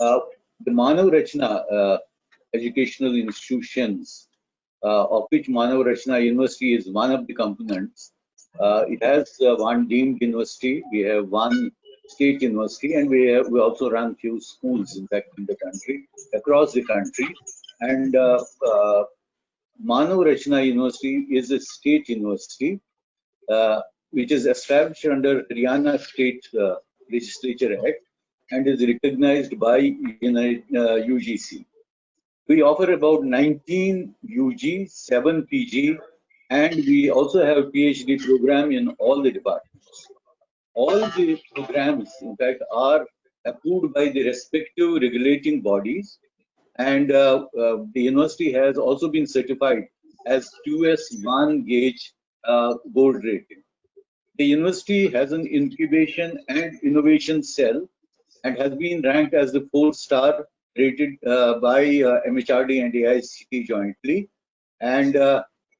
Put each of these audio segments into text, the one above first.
Uh, the Manav Rachna educational institutions, of which Manav Rachna University is one of the components. It has one deemed university, we have one state university, and we also run few schools, in fact, in the country, across the country. And Manav Rachna University is a state university, uh, which is established under Haryana State Legislature Act and is recognized by UGC. We offer about 19 UG, 7 PG, and we also have a PhD program in all the departments. All the programs, in fact, are approved by the respective regulating bodies, and the university has also been certified as QS1 gauge gold rating. The university has an incubation and innovation cell and has been ranked as the 4-star rated by MHRD and AICTE jointly. And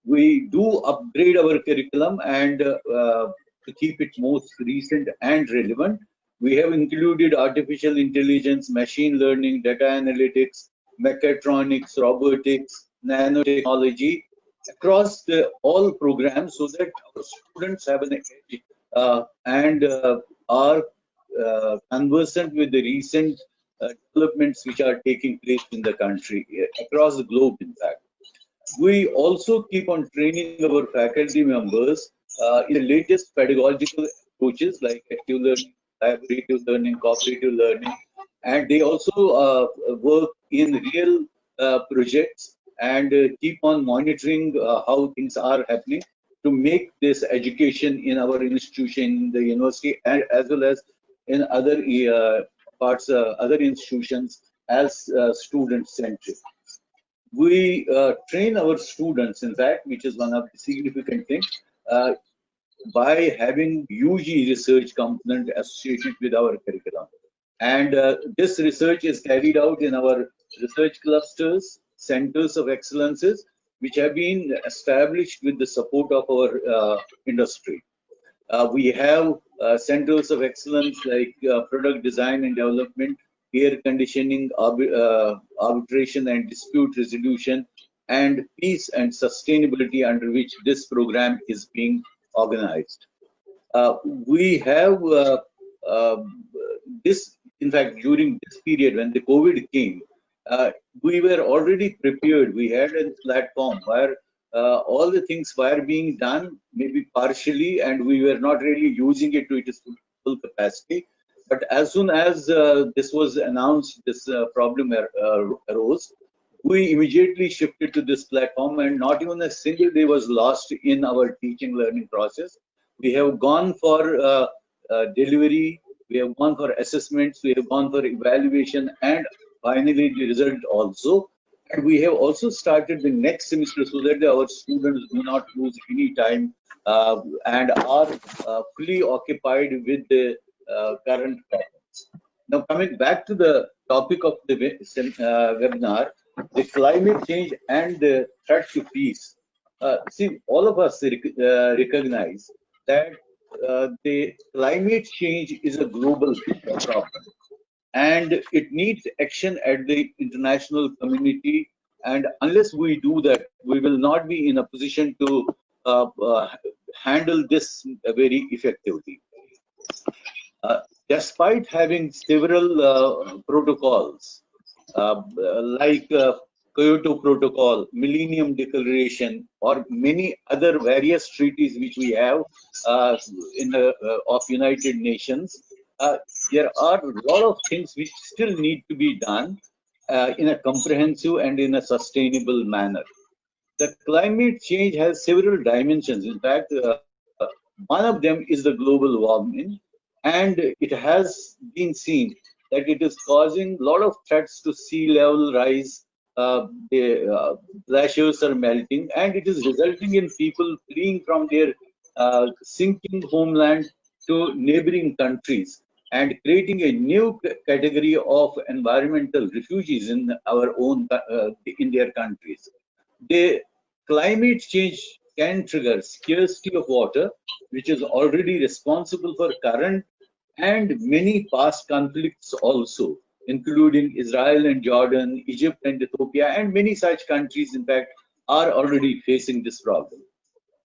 we do upgrade our curriculum and to keep it most recent and relevant. We have included artificial intelligence, machine learning, data analytics, mechatronics, robotics, nanotechnology across all programs so that our students have an edge and are conversant with the recent developments which are taking place in the country, across the globe, in fact. We also keep on training our faculty members in the latest pedagogical approaches like active learning, collaborative learning, cooperative learning, and they also work in real projects and keep on monitoring how things are happening to make this education in our institution, in the university, and as well as in other parts, other institutions, as student centric. We train our students, in fact, which is one of the significant things, uh, by having UG research component associated with our curriculum. And this research is carried out in our research clusters, centers of excellences, which have been established with the support of our industry. We have centers of excellence like product design and development, air conditioning, arbitration and dispute resolution, and peace and sustainability, under which this program is being organized. We have this, in fact, during this period when the COVID came, we were already prepared. We had a platform where all the things were being done, maybe partially, and we were not really using it to its full capacity. But as soon as this was announced, this problem arose, we immediately shifted to this platform, and not even a single day was lost in our teaching learning process. We have gone for delivery, we have gone for assessments, we have gone for evaluation, and finally the result also. And we have also started the next semester so that our students do not lose any time and are fully occupied with the current problems. Now, coming back to the topic of the webinar, the climate change and the threat to peace. See, all of us recognize that the climate change is a global problem and it needs action at the international community. And unless we do that, we will not be in a position to handle this very effectively. Despite having several protocols like Kyoto Protocol, Millennium Declaration, or many other various treaties which we have in the of United Nations, uh, there are a lot of things which still need to be done in a comprehensive and in a sustainable manner. The climate change has several dimensions. In fact, one of them is the global warming, and it has been seen that it is causing a lot of threats to sea level rise. The glaciers are melting, and it is resulting in people fleeing from their sinking homeland to neighboring countries and creating a new category of environmental refugees in our own in their countries. The climate change can trigger scarcity of water, which is already responsible for current and many past conflicts also. including Israel and Jordan, Egypt and Ethiopia, and many such countries, in fact, are already facing this problem.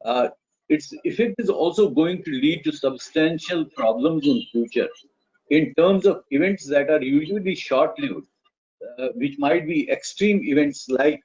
Uh, its effect is also going to lead to substantial problems in future in terms of events that are usually short-lived, which might be extreme events like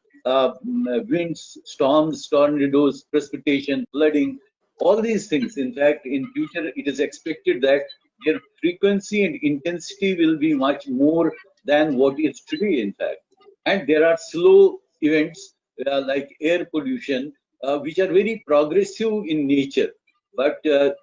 winds, storms, tornadoes, precipitation, flooding, all these things. In fact, in future, it is expected that their frequency and intensity will be much more than what is today, in fact. And there are slow events like air pollution, which are very progressive in nature, but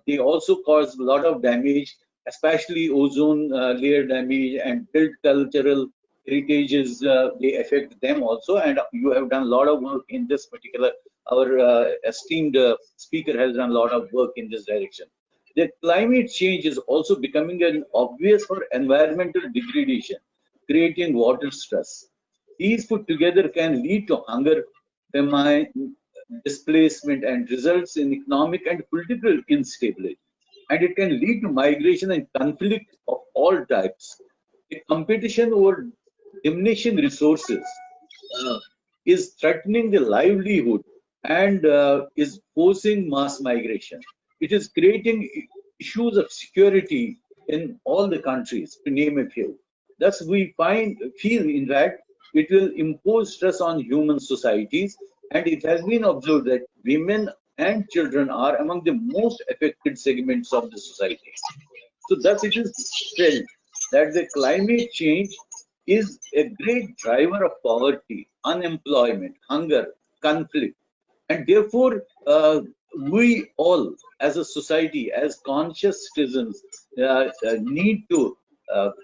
they also cause a lot of damage, especially ozone layer damage and built cultural heritages. They affect them also. And you have done a lot of work in this particular. Our esteemed speaker has done a lot of work in this direction. The climate change is also becoming an obvious for environmental degradation, creating water stress. These put together can lead to hunger, famine, displacement, and results in economic and political instability. And it can lead to migration and conflict of all types. The competition over diminishing resources uh, is threatening the livelihood and is forcing mass migration. It is creating issues of security in all the countries, to name a few. Thus, we feel, in fact, it will impose stress on human societies, and it has been observed that women and children are among the most affected segments of the society. So thus it is felt that the climate change is a great driver of poverty, unemployment, hunger, conflict. And therefore, we all as a society, as conscious citizens, need to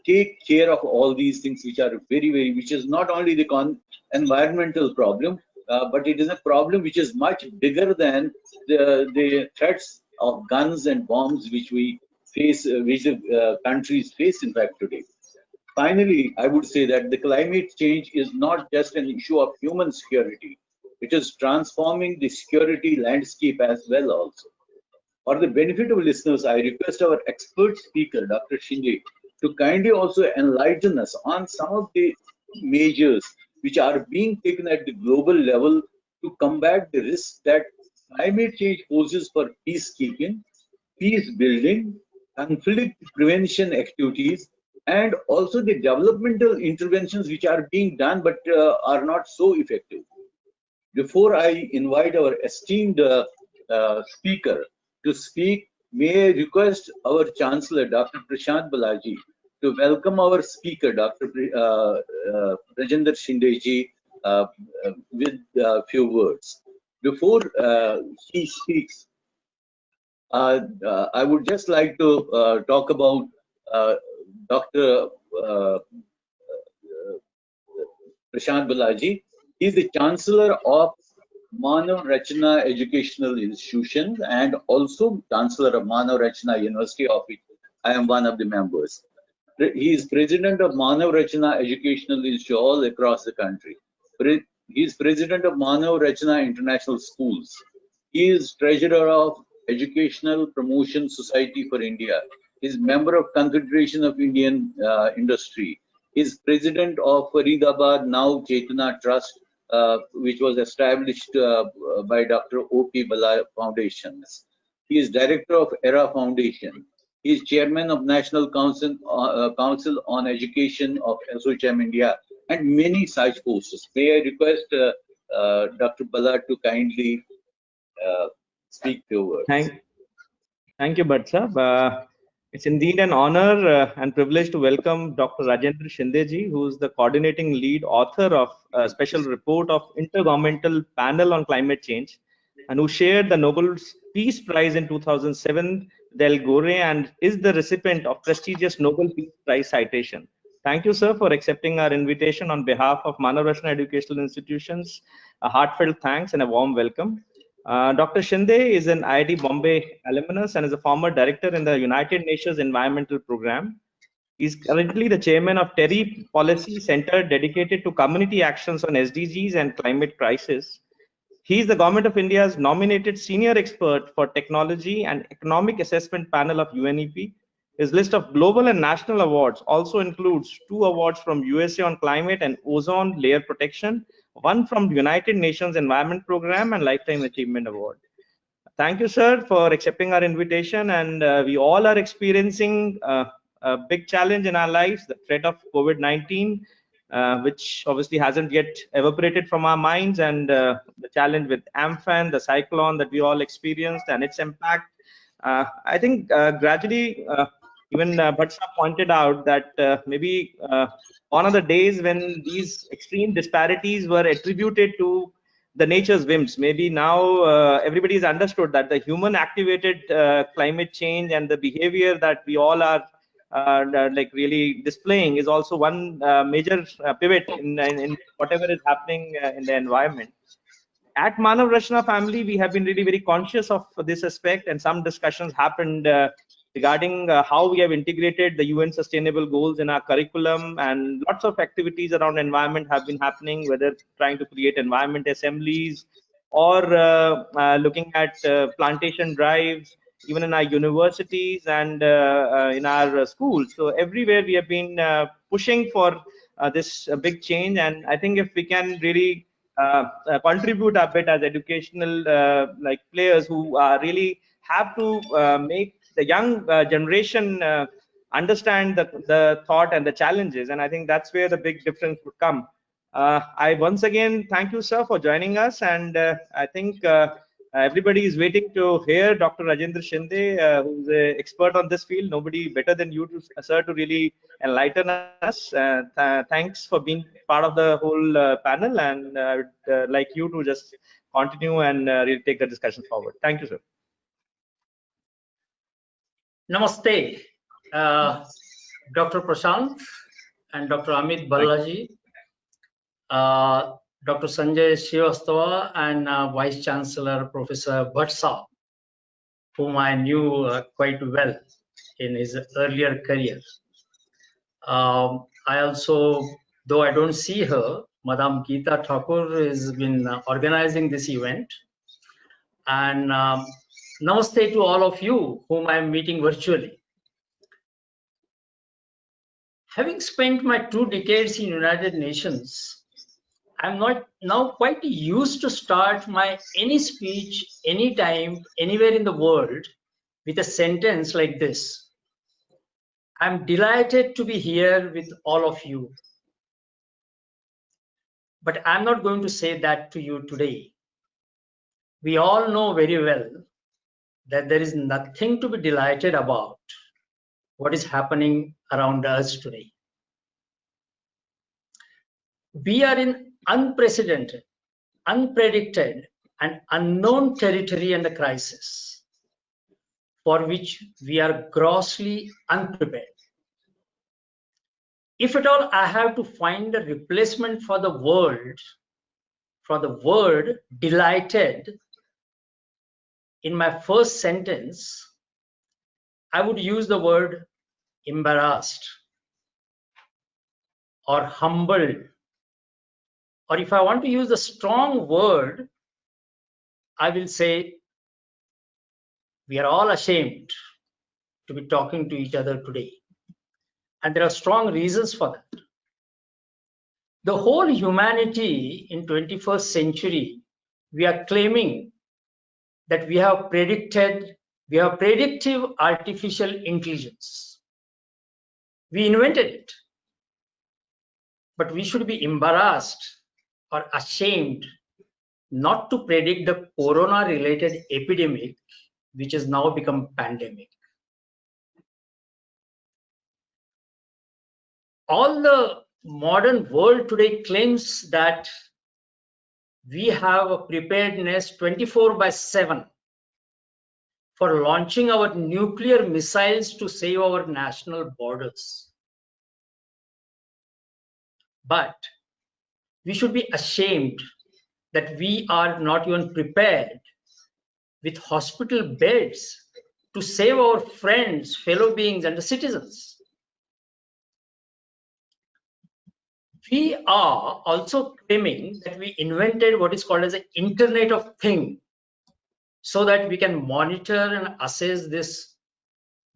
take care of all these things which are which is not only the environmental problem, but it is a problem which is much bigger than the threats of guns and bombs which we face, which the countries face, in fact, today. Finally, I would say that the climate change is not just an issue of human security, it is transforming the security landscape as well also. For the benefit of listeners, I request our expert speaker, Dr. Shinde, to kindly also enlighten us on some of the measures which are being taken at the global level to combat the risks that climate change poses for peacekeeping, peace building, conflict prevention activities, and also the developmental interventions which are being done but are not so effective. Before I invite our esteemed speaker to speak, may I request our Chancellor, Dr. Prashant Balaji, to welcome our speaker, Dr. Rajendra Shinde ji, with a few words. Before he speaks, I would just like to talk about Dr. Prashant Balaji. He is the Chancellor of Manav Rachna Educational Institution and also Chancellor of Manav Rachna University, of which I am one of the members. He is President of Manav Rachna Educational Institute all across the country. He is President of Manav Rachna International Schools. He is Treasurer of Educational Promotion Society for India. He is member of Confederation of Indian Industry. He is President of Faridabad Now Chetana Trust, which was established by Dr. O.P. Bala Foundations. He is Director of ERA Foundation. He is Chairman of National Council on Education of SOCHM India, and many such posts. May I request Dr. Bala to kindly speak few words. Thank you, Bhatt. It's indeed an honor and privilege to welcome Dr. Rajendra Shinde ji, who is the coordinating lead author of a special report of Intergovernmental Panel on Climate Change, and who shared the Nobel Peace Prize in 2007 with Al Gore and is the recipient of prestigious Nobel Peace Prize citation. Thank you, sir, for accepting our invitation on behalf of Manav Rachna Educational Institutions. A heartfelt thanks and a warm welcome. Dr. Shinde is an IIT Bombay alumnus and is a former director in the United Nations Environmental Program. He is currently the chairman of TERI Policy Center dedicated to community actions on SDGs and climate crisis. He is the Government of India's nominated senior expert for technology and economic assessment panel of UNEP. His list of global and national awards also includes 2 awards from USA on climate and ozone layer protection, 1 from the United Nations Environment Program, and Lifetime Achievement Award. Thank you, sir, for accepting our invitation. And we all are experiencing a big challenge in our lives, the threat of COVID-19, which obviously hasn't yet evaporated from our minds, and the challenge with Amphan, the cyclone that we all experienced, and its impact. I think gradually, even Bhatt pointed out that maybe one of the days when these extreme disparities were attributed to the nature's whims, maybe now everybody's understood that the human activated climate change and the behavior that we all are like really displaying is also one major pivot in whatever is happening in the environment. At Manav Rachna family, we have been really very conscious of this aspect, and some discussions happened regarding how we have integrated the UN sustainable goals in our curriculum, and lots of activities around environment have been happening, whether trying to create environment assemblies or looking at plantation drives, even in our universities and in our schools. So everywhere we have been pushing for this big change, and I think if we can really contribute a bit as educational like players who really have to make the young generation understand the thought and the challenges, and I think that's where the big difference would come. I once again thank you, sir, for joining us, and I think everybody is waiting to hear Dr. Rajendra Shinde, who's an expert on this field. Nobody better than you, sir, to really enlighten us. Thanks for being part of the whole panel, and I would like you to just continue and really take the discussion forward. Thank you, sir. Namaste, Dr. Prashant and Dr. Amit Balaji, Dr. Sanjay Srivastava, and Vice Chancellor Professor Bhatt, whom I knew quite well in his earlier career. I also, though I don't see her, Madam Geeta Thakur has been organizing this event. And namaste to all of you whom I am meeting virtually. Having spent my 2 decades in United Nations, I'm not now quite used to start my any speech, anytime, anywhere in the world with a sentence like this. I'm delighted to be here with all of you. But I'm not going to say that to you today. We all know very well that there is nothing to be delighted about what is happening around us today. We are in unprecedented, unpredicted, and unknown territory and a crisis for which we are grossly unprepared. If at all I have to find a replacement for the word delighted in my first sentence, I would use the word embarrassed or humbled. Or if I want to use a strong word, I will say we are all ashamed to be talking to each other today. And there are strong reasons for that. The whole humanity in 21st century, we are claiming that we have predictive artificial intelligence. We invented it. But we should be embarrassed or ashamed not to predict the corona-related epidemic, which has now become pandemic. All the modern world today claims that we have a preparedness 24/7 for launching our nuclear missiles to save our national borders. But we should be ashamed that we are not even prepared with hospital beds to save our friends, fellow beings, and the citizens. We are also claiming that we invented what is called as the Internet of Things so that we can monitor and assess this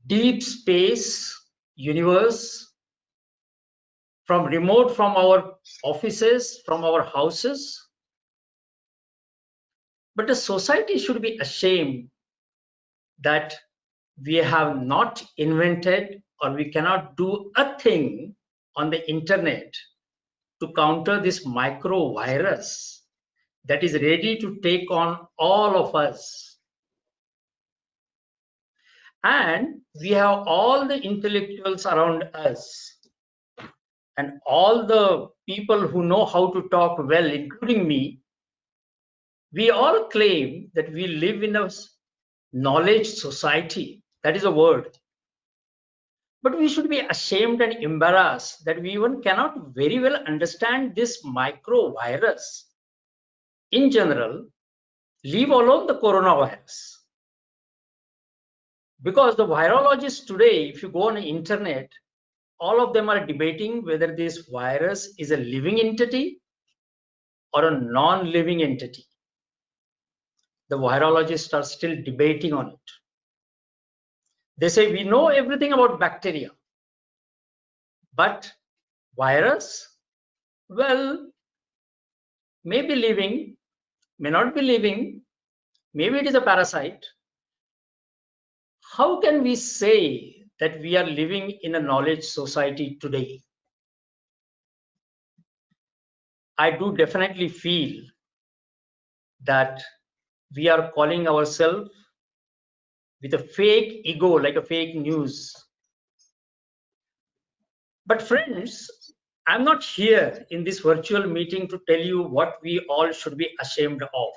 deep space, universe, from remote from our offices, from our houses. But the society should be ashamed that we have not invented or we cannot do a thing on the internet to counter this micro virus that is ready to take on all of us. And we have all the intellectuals around us and all the people who know how to talk well, including me. We all claim that we live in a knowledge society. That is a word. But we should be ashamed and embarrassed that we even cannot very well understand this micro virus in general, leave alone the coronavirus. Because the virologists today, if you go on the internet, all of them are debating whether this virus is a living entity or a non-living entity. The virologists are still debating on it. They say we know everything about bacteria, but virus, well, may be living, may not be living, maybe it is a parasite. How can we say that we are living in a knowledge society today? I do definitely feel that we are calling ourselves with a fake ego, like a fake news. But friends, I'm not here in this virtual meeting to tell you what we all should be ashamed of.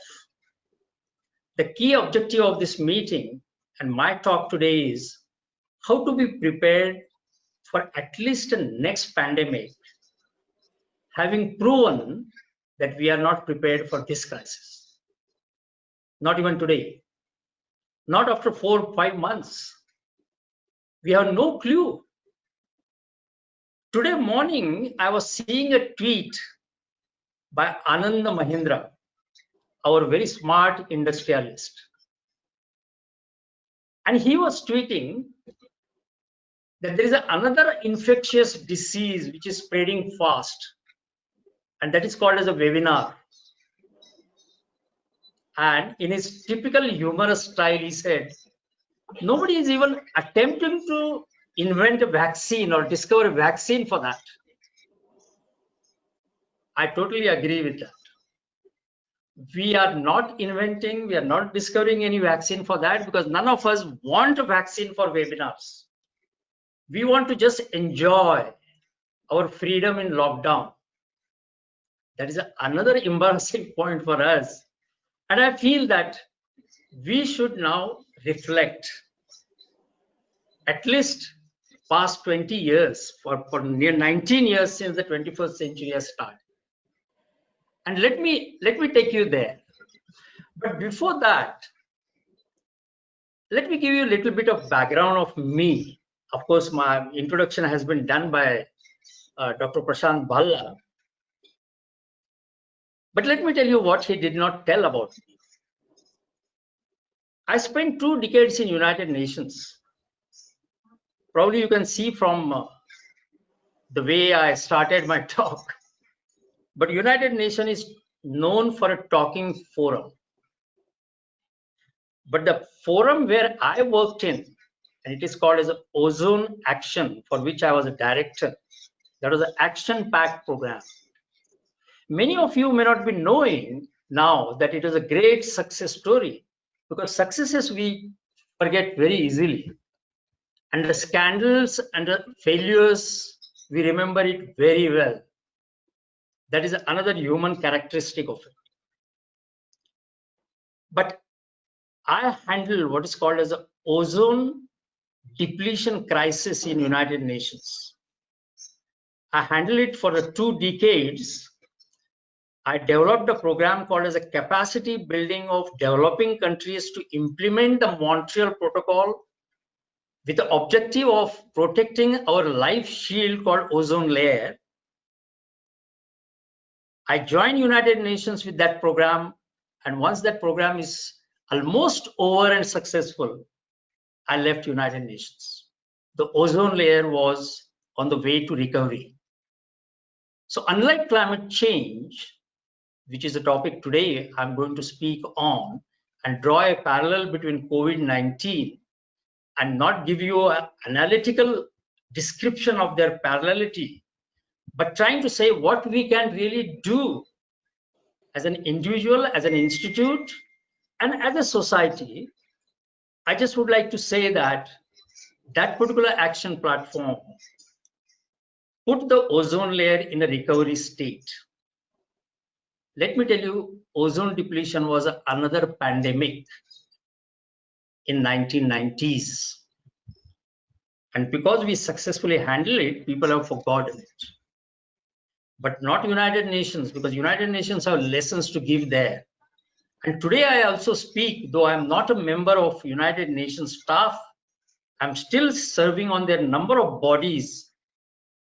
The key objective of this meeting and my talk today is how to be prepared for at least the next pandemic, having proven that we are not prepared for this crisis. Not even today. Not after 4 or 5 months. We have no clue. Today morning, I was seeing a tweet by Anand Mahindra, our very smart industrialist. And he was tweeting that there is another infectious disease which is spreading fast, and that is called as a webinar. And in his typical humorous style, he said, nobody is even attempting to invent a vaccine or discover a vaccine for that. I totally agree with that. We are not inventing, we are not discovering any vaccine for that because none of us want a vaccine for webinars. We want to just enjoy our freedom in lockdown. That is another embarrassing point for us. And I feel that we should now reflect at least past 20 years, for near 19 years since the 21st century has started. And let me take you there. But before that, let me give you a little bit of background of me. Of course, my introduction has been done by Dr. Prashant Bhalla. But let me tell you what he did not tell about me. I spent 2 decades in United Nations. Probably you can see from the way I started my talk. But United Nations is known for a talking forum. But the forum where I worked in, and it is called as Ozone Action, for which I was a director. That was an action-packed program. Many of you may not be knowing now that it was a great success story, because successes we forget very easily. And the scandals and the failures, we remember it very well. That is another human characteristic of it. But I handled what is called as an ozone depletion crisis in United Nations. I handled it for 2 decades. I developed a program called as a capacity building of developing countries to implement the Montreal Protocol with the objective of protecting our life shield called ozone layer. I joined United Nations with that program, and once that program is almost over and successful, I left United Nations. The ozone layer was on the way to recovery. So unlike climate change, which is the topic today I'm going to speak on, and draw a parallel between COVID-19 and not give you an analytical description of their parallelity, but trying to say what we can really do as an individual, as an institute, and as a society. I just would like to say that that particular action platform put the ozone layer in a recovery state. Let me tell you, ozone depletion was another pandemic in 1990s. And because we successfully handled it, people have forgotten it. But not United Nations, because United Nations have lessons to give there. And today I also speak, though I'm not a member of United Nations staff, I'm still serving on their number of bodies.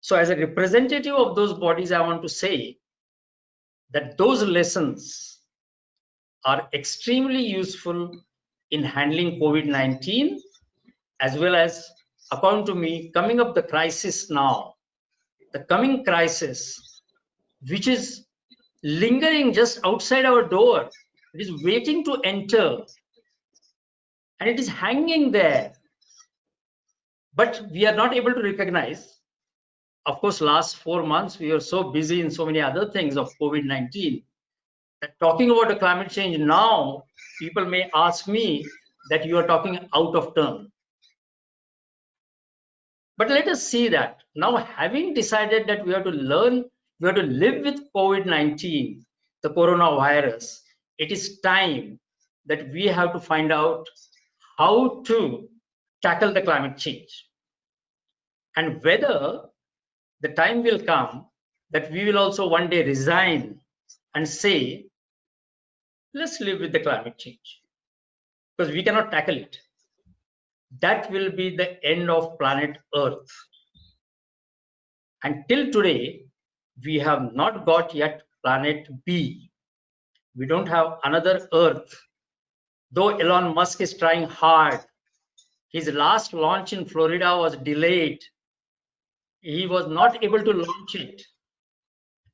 So as a representative of those bodies, I want to say that those lessons are extremely useful in handling COVID-19, as well as, according to me, coming up the crisis now, the coming crisis, which is lingering just outside our door. It is waiting to enter, and it is hanging there. But we are not able to recognize. Of course, last 4 months, we are so busy in so many other things of COVID-19 that talking about the climate change now, people may ask me that you are talking out of turn. But let us see that now, having decided that we have to learn, we have to live with COVID-19, the coronavirus, it is time that we have to find out how to tackle the climate change, and whether the time will come that we will also one day resign and say, let's live with the climate change, because we cannot tackle it. That will be the end of planet Earth. Until today, we have not got yet planet B. We don't have another Earth. Though Elon Musk is trying hard, his last launch in Florida was delayed. He was not able to launch it.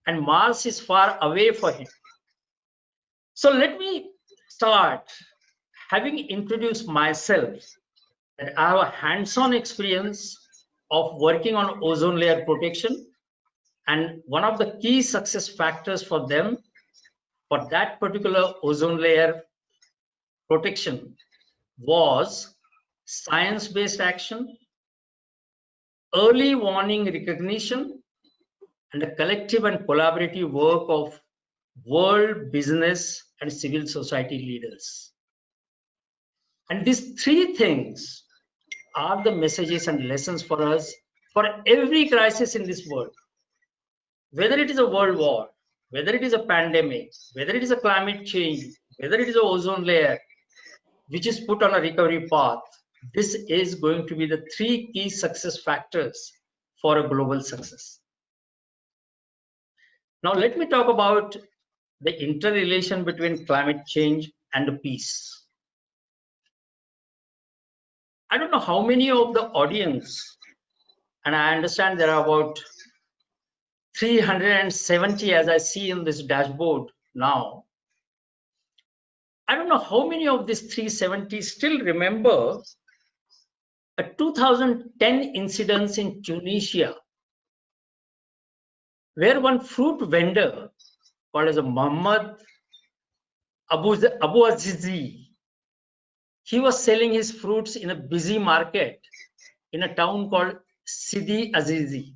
And Mars is far away for him. So let me start having introduced myself, that I have a hands-on experience of working on ozone layer protection. And one of the key success factors for them, for that particular ozone layer protection, was science-based action, early warning recognition, and the collective and collaborative work of world, business, and civil society leaders. And these three things are the messages and lessons for us for every crisis in this world. Whether it is a world war, whether it is a pandemic, whether it is a climate change, whether it is an ozone layer, which is put on a recovery path, this is going to be the three key success factors for a global success. Now, let me talk about the interrelation between climate change and peace. I don't know how many of the audience, and I understand there are about 370 as I see in this dashboard now. I don't know how many of these 370 still remember a 2010 incident in Tunisia, where one fruit vendor called as a Muhammad Abu Azizi, he was selling his fruits in a busy market in a town called Sidi Azizi.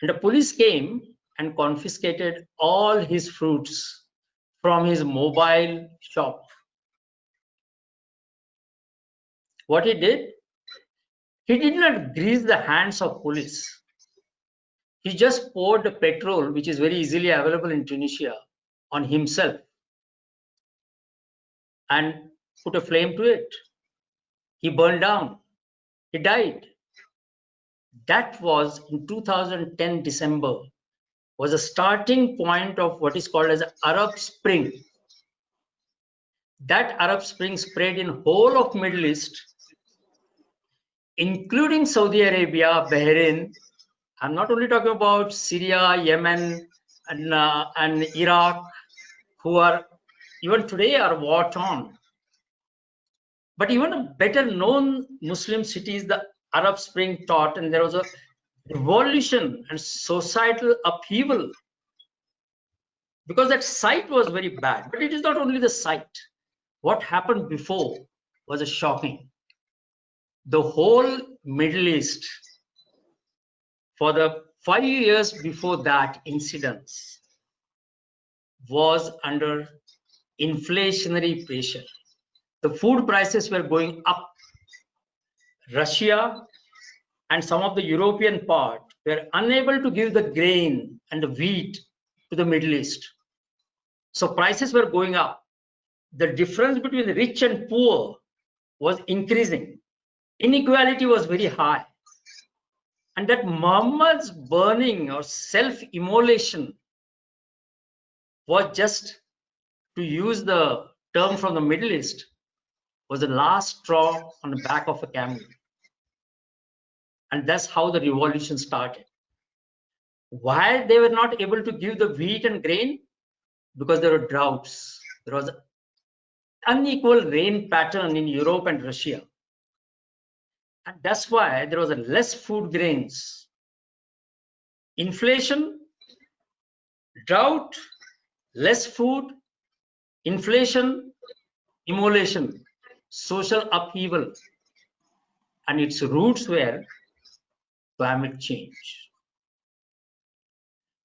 And the police came and confiscated all his fruits from his mobile shop. What he did not grease the hands of police. He just poured the petrol, which is very easily available in Tunisia, on himself and put a flame to it. He burned down. He died. That was in 2010 December, was a starting point of what is called as Arab Spring. that Arab Spring spread in whole of Middle East, including Saudi Arabia, Bahrain. I'm not only talking about Syria, Yemen, and Iraq, who are even today are war torn. But even a better known Muslim cities, the Arab Spring taught, and there was a revolution and societal upheaval because that site was very bad. But it is not only the site. What happened before was shocking. The whole Middle East, for the 5 years before that incident, was under inflationary pressure. The food prices were going up. Russia and some of the European part were unable to give the grain and the wheat to the Middle East. So prices were going up. The difference between the rich and poor was increasing. Inequality was very high. And that Muhammad's burning or self-immolation was just, to use the term from the Middle East, was the last straw on the back of a camel. And that's how the revolution started. Why they were not able to give the wheat and grain? Because there were droughts. There was an unequal rain pattern in Europe and Russia. And that's why there was a less food grains. Inflation, drought, less food, inflation, immolation, social upheaval. And its roots were climate change.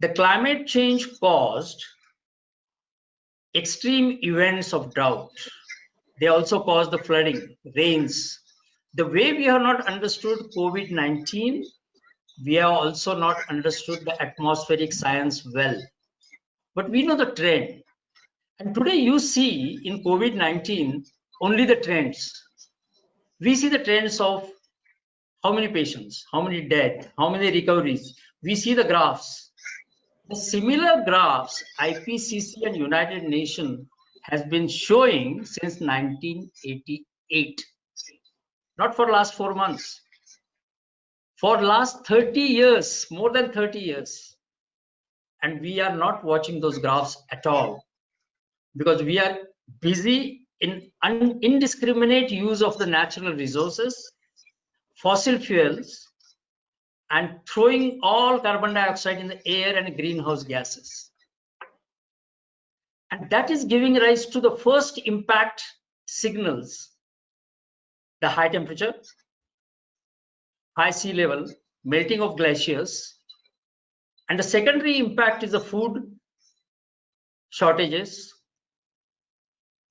The climate change caused extreme events of drought. They also caused the flooding, rains. The way we have not understood COVID-19, we have also not understood the atmospheric science well. But we know the trend. And today you see in COVID-19 only the trends. We see the trends of how many patients, how many dead, how many recoveries. We see the graphs. The similar graphs IPCC and United Nations has been showing since 1988. Not for last 4 months. For last 30 years, more than 30 years. And we are not watching those graphs at all because we are busy in indiscriminate use of the natural resources, fossil fuels, and throwing all carbon dioxide in the air and greenhouse gases. And that is giving rise to the first impact signals: the high temperature, high sea level, melting of glaciers, and the secondary impact is the food shortages,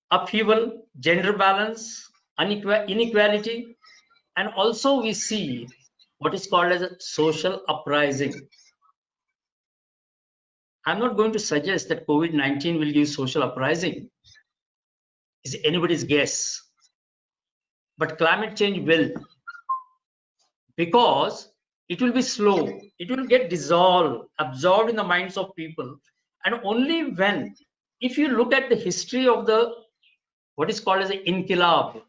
upheaval, gender balance, inequality, and also we see what is called as a social uprising. I'm not going to suggest that COVID-19 will give social uprising. It's anybody's guess. But climate change will, because it will be slow. It will get dissolved, absorbed in the minds of people. And only when, if you look at the history of the, what is called as an inqilab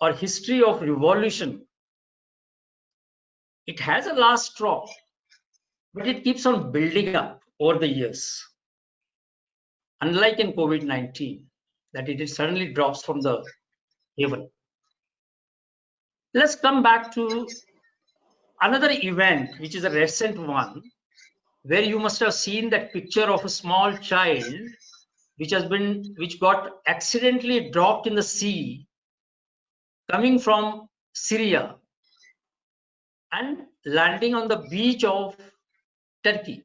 or history of revolution, it has a last straw, but it keeps on building up over the years. Unlike in COVID-19, that it suddenly drops from the heaven. Let's come back to another event, which is a recent one, where you must have seen that picture of a small child which got accidentally dropped in the sea, coming from Syria and landing on the beach of Turkey.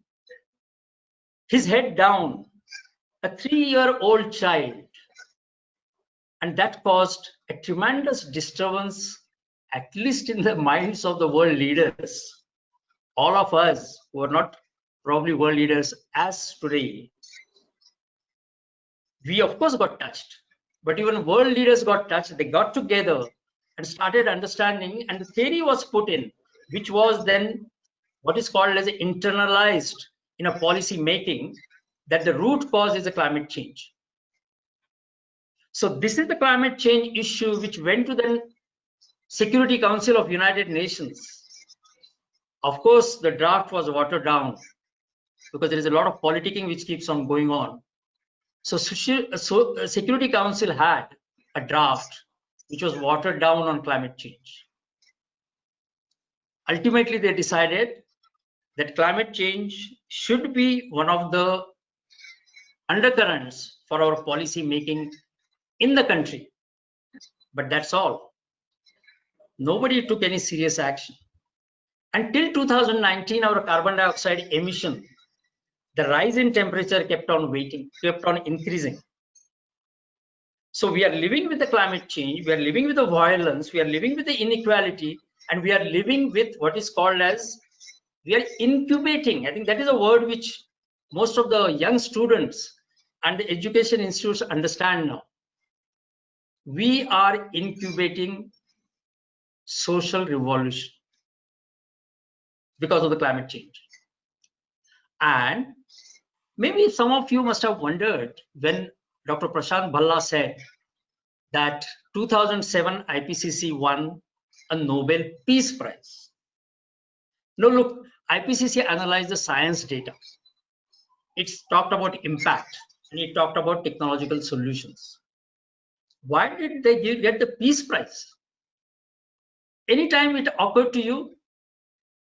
His head down, a 3-year-old child. And that caused a tremendous disturbance, at least in the minds of the world leaders. All of us who are not probably world leaders as today, we of course got touched, but even world leaders got touched. They got together and started understanding, and the theory was put in, which was then what is called as internalized in a policy making, that the root cause is a climate change. So this is the climate change issue which went to the Security Council of United Nations. Of course, the draft was watered down because there is a lot of politicking which keeps on going on. So Security Council had a draft which was watered down on climate change. Ultimately, they decided that climate change should be one of the undercurrents for our policy making in the country. But that's all. Nobody took any serious action. Until 2019, our carbon dioxide emission, the rise in temperature kept on increasing. So we are living with the climate change, we are living with the violence, we are living with the inequality, and we are living with what is called as, we are incubating. I think that is a word which most of the young students and the education institutes understand now. We are incubating social revolution because of the climate change. And maybe some of you must have wondered when Dr. Prashant Bhalla said that 2007 IPCC won a Nobel Peace Prize. No, look, IPCC analyzed the science data. It's talked about impact and it talked about technological solutions. Why did they get the Peace Prize? Anytime it occurred to you,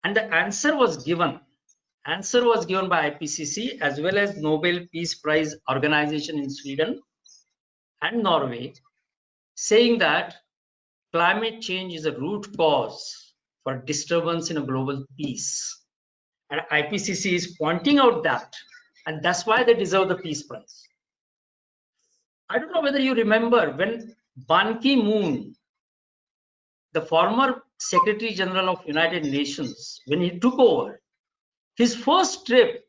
and the answer was given by IPCC as well as Nobel Peace Prize organization in Sweden and Norway, saying that climate change is a root cause for disturbance in a global peace. And IPCC is pointing out that, and that's why they deserve the Peace Prize. I don't know whether you remember when Ban Ki-moon, the former Secretary General of United Nations, when he took over, his first trip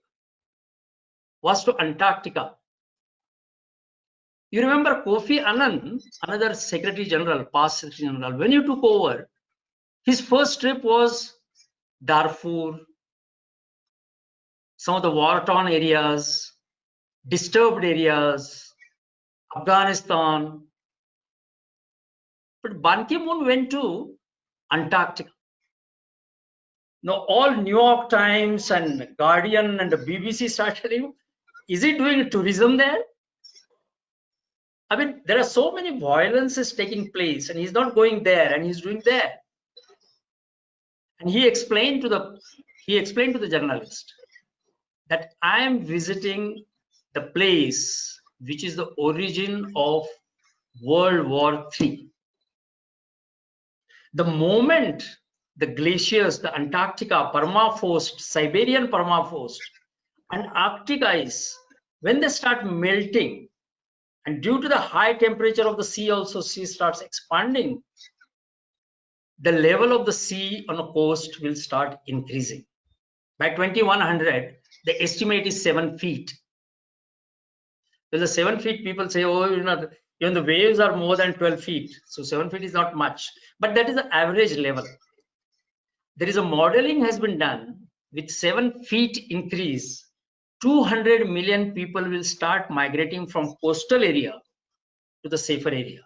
was to Antarctica. You remember Kofi Annan, another Secretary General, past Secretary General, when he took over, his first trip was Darfur, some of the war-torn areas, disturbed areas, Afghanistan. But Ban Ki-moon went to Antarctica. Now, all New York Times and Guardian and the BBC started telling him, is he doing tourism there? I mean, there are so many violences taking place and he's not going there and he's doing there. And he explained to the journalist that I am visiting the place which is the origin of World War III. The moment the glaciers, the Antarctica, permafrost, Siberian permafrost, and Arctic ice, when they start melting, and due to the high temperature of the sea also, sea starts expanding, the level of the sea on a coast will start increasing. By 2100, the estimate is 7 feet. Well, the 7 feet, people say, oh, even the waves are more than 12 feet. So 7 feet is not much, but that is the average level. There is a modeling has been done with 7 feet increase. 200 million people will start migrating from coastal area to the safer area.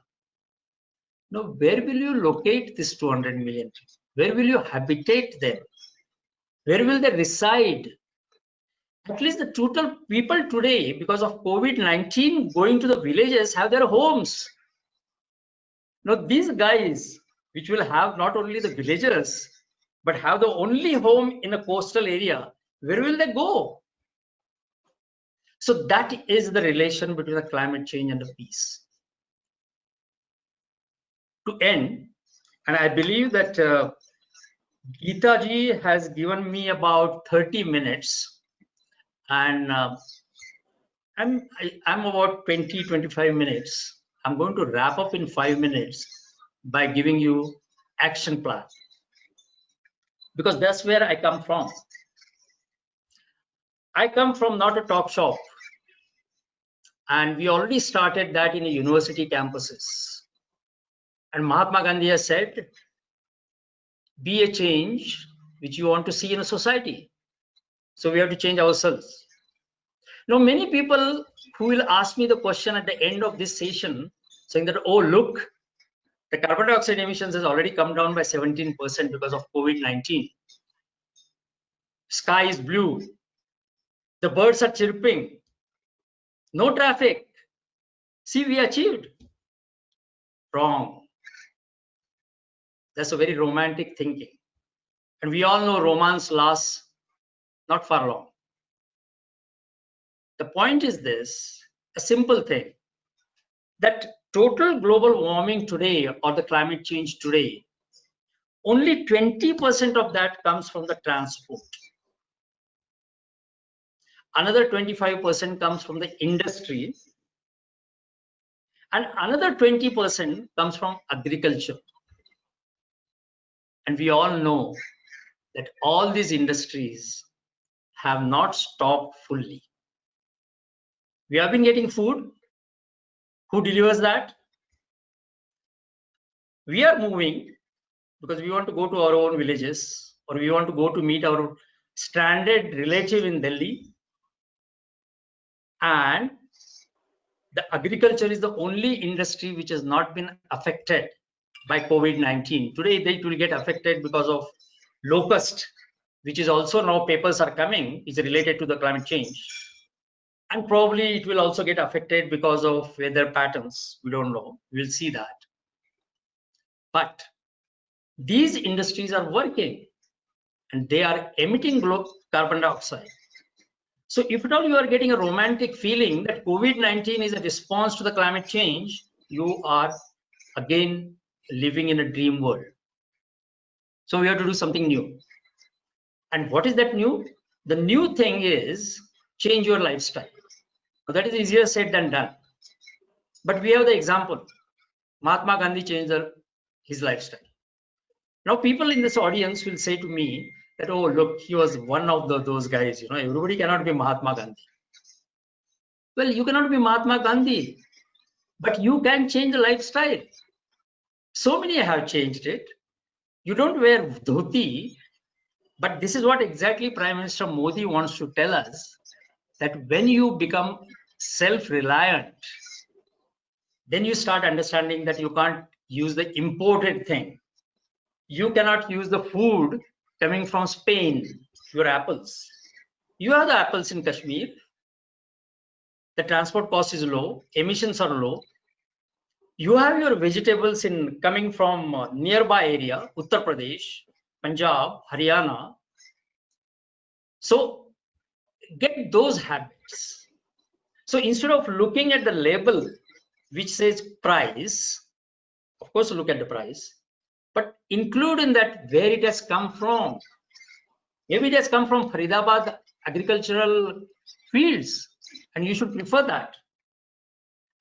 Now, where will you locate this 200 million? Where will you habitate them? Where will they reside? At least the total people today, because of COVID-19, going to the villages, have their homes. Now, these guys, which will have not only the villagers, but have the only home in a coastal area, where will they go? So that is the relation between the climate change and the peace. To end, and I believe that Geeta ji has given me about 30 minutes, and I'm about 20-25 minutes. I'm going to wrap up in 5 minutes by giving you action plan, because that's where I come from. I come from not a talk shop, and we already started that in the university campuses. And Mahatma Gandhi has said, be a change which you want to see in a society. So we have to change ourselves. Now, many people who will ask me the question at the end of this session, saying that, oh, look, the carbon dioxide emissions has already come down by 17% because of COVID-19. Sky is blue. The birds are chirping. No traffic. See, we achieved. Wrong. That's a very romantic thinking. And we all know romance lasts not for long. The point is this, a simple thing, that total global warming today or the climate change today, only 20% of that comes from the transport. Another 25% comes from the industry. And another 20% comes from agriculture. And we all know that all these industries have not stopped fully. We have been getting food. Who delivers that? We are moving because we want to go to our own villages, or we want to go to meet our stranded relative in Delhi. And the agriculture is the only industry which has not been affected by COVID-19. Today, it will get affected because of locust, which is also now papers are coming, is related to the climate change. And probably it will also get affected because of weather patterns. We don't know. We'll see that. But these industries are working and they are emitting carbon dioxide. So if at all you are getting a romantic feeling that COVID-19 is a response to the climate change, you are again living in a dream world. So we have to do something new. And what is that new? The new thing is change your lifestyle. Now that is easier said than done. But we have the example. Mahatma Gandhi changed his lifestyle. Now people in this audience will say to me that, oh, look, he was one of those guys. Everybody cannot be Mahatma Gandhi. Well, you cannot be Mahatma Gandhi, but you can change the lifestyle. So many have changed it. You don't wear dhoti, but this is what exactly Prime Minister Modi wants to tell us, that when you become self-reliant, then you start understanding that you can't use the imported thing. You cannot use the food coming from Spain, your apples. You have the apples in Kashmir. The transport cost is low, emissions are low. You have your vegetables coming from nearby area, Uttar Pradesh, Punjab, Haryana. So get those habits. So instead of looking at the label which says price, of course look at the price, but include in that where it has come from. Maybe it has come from Faridabad agricultural fields, and you should prefer that.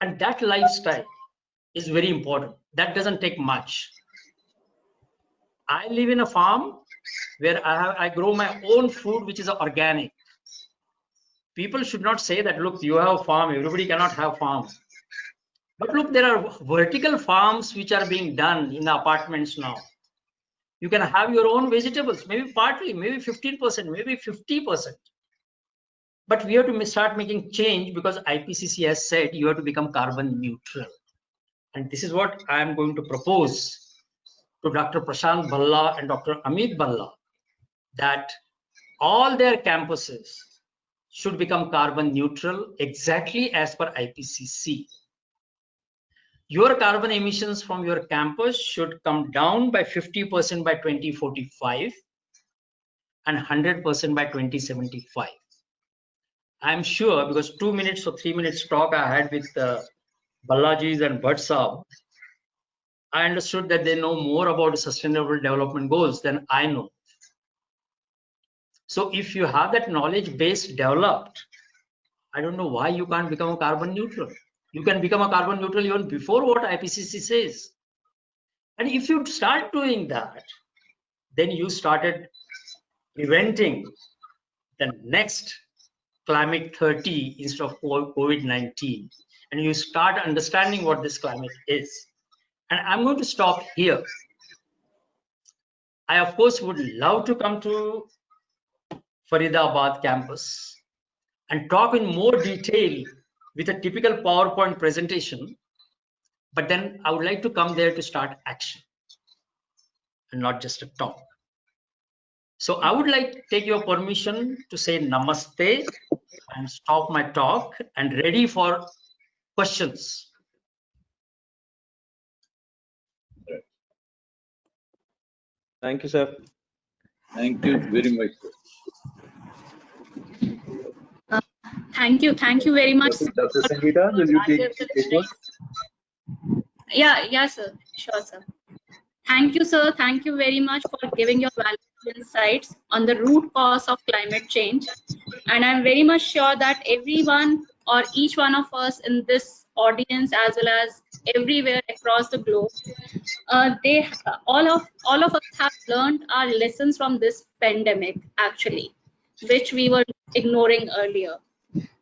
And that lifestyle is very important. That doesn't take much. I live in a farm where I grow my own food, which is organic. People should not say that, look, you have a farm, everybody cannot have farms. But look, there are vertical farms which are being done in the apartments now. You can have your own vegetables, maybe partly, maybe 15%, maybe 50%. But we have to start making change because IPCC has said you have to become carbon neutral. And this is what I am going to propose to Dr. Prashant Bhalla and Dr. Amit Bhalla, that all their campuses should become carbon neutral exactly as per IPCC. Your carbon emissions from your campus should come down by 50% by 2045 and 100% by 2075. I'm sure, because 2 minutes or 3 minutes talk I had with Balaji's and Bhatt Saab, I understood that they know more about sustainable development goals than I know. So if you have that knowledge base developed, I don't know why you can't become a carbon neutral. You can become a carbon neutral even before what IPCC says. And if you start doing that, then you started preventing the next climate 30 instead of COVID-19. And you start understanding what this climate is. And I'm going to stop here. I, of course, would love to come to Faridabad campus and talk in more detail with a typical PowerPoint presentation. But then I would like to come there to start action and not just a talk. So I would like to take your permission to say namaste and stop my talk and ready for questions. Thank you, sir. Thank you very much. Thank you very much. Dr. Sangeeta, will you take one? Yeah, sir. Sure, sir. Thank you, sir. Thank you very much for giving your valuable insights on the root cause of climate change. And I'm very much sure that everyone or each one of us in this audience, as well as everywhere across the globe, all of us have learned our lessons from this pandemic, actually, which we were ignoring earlier.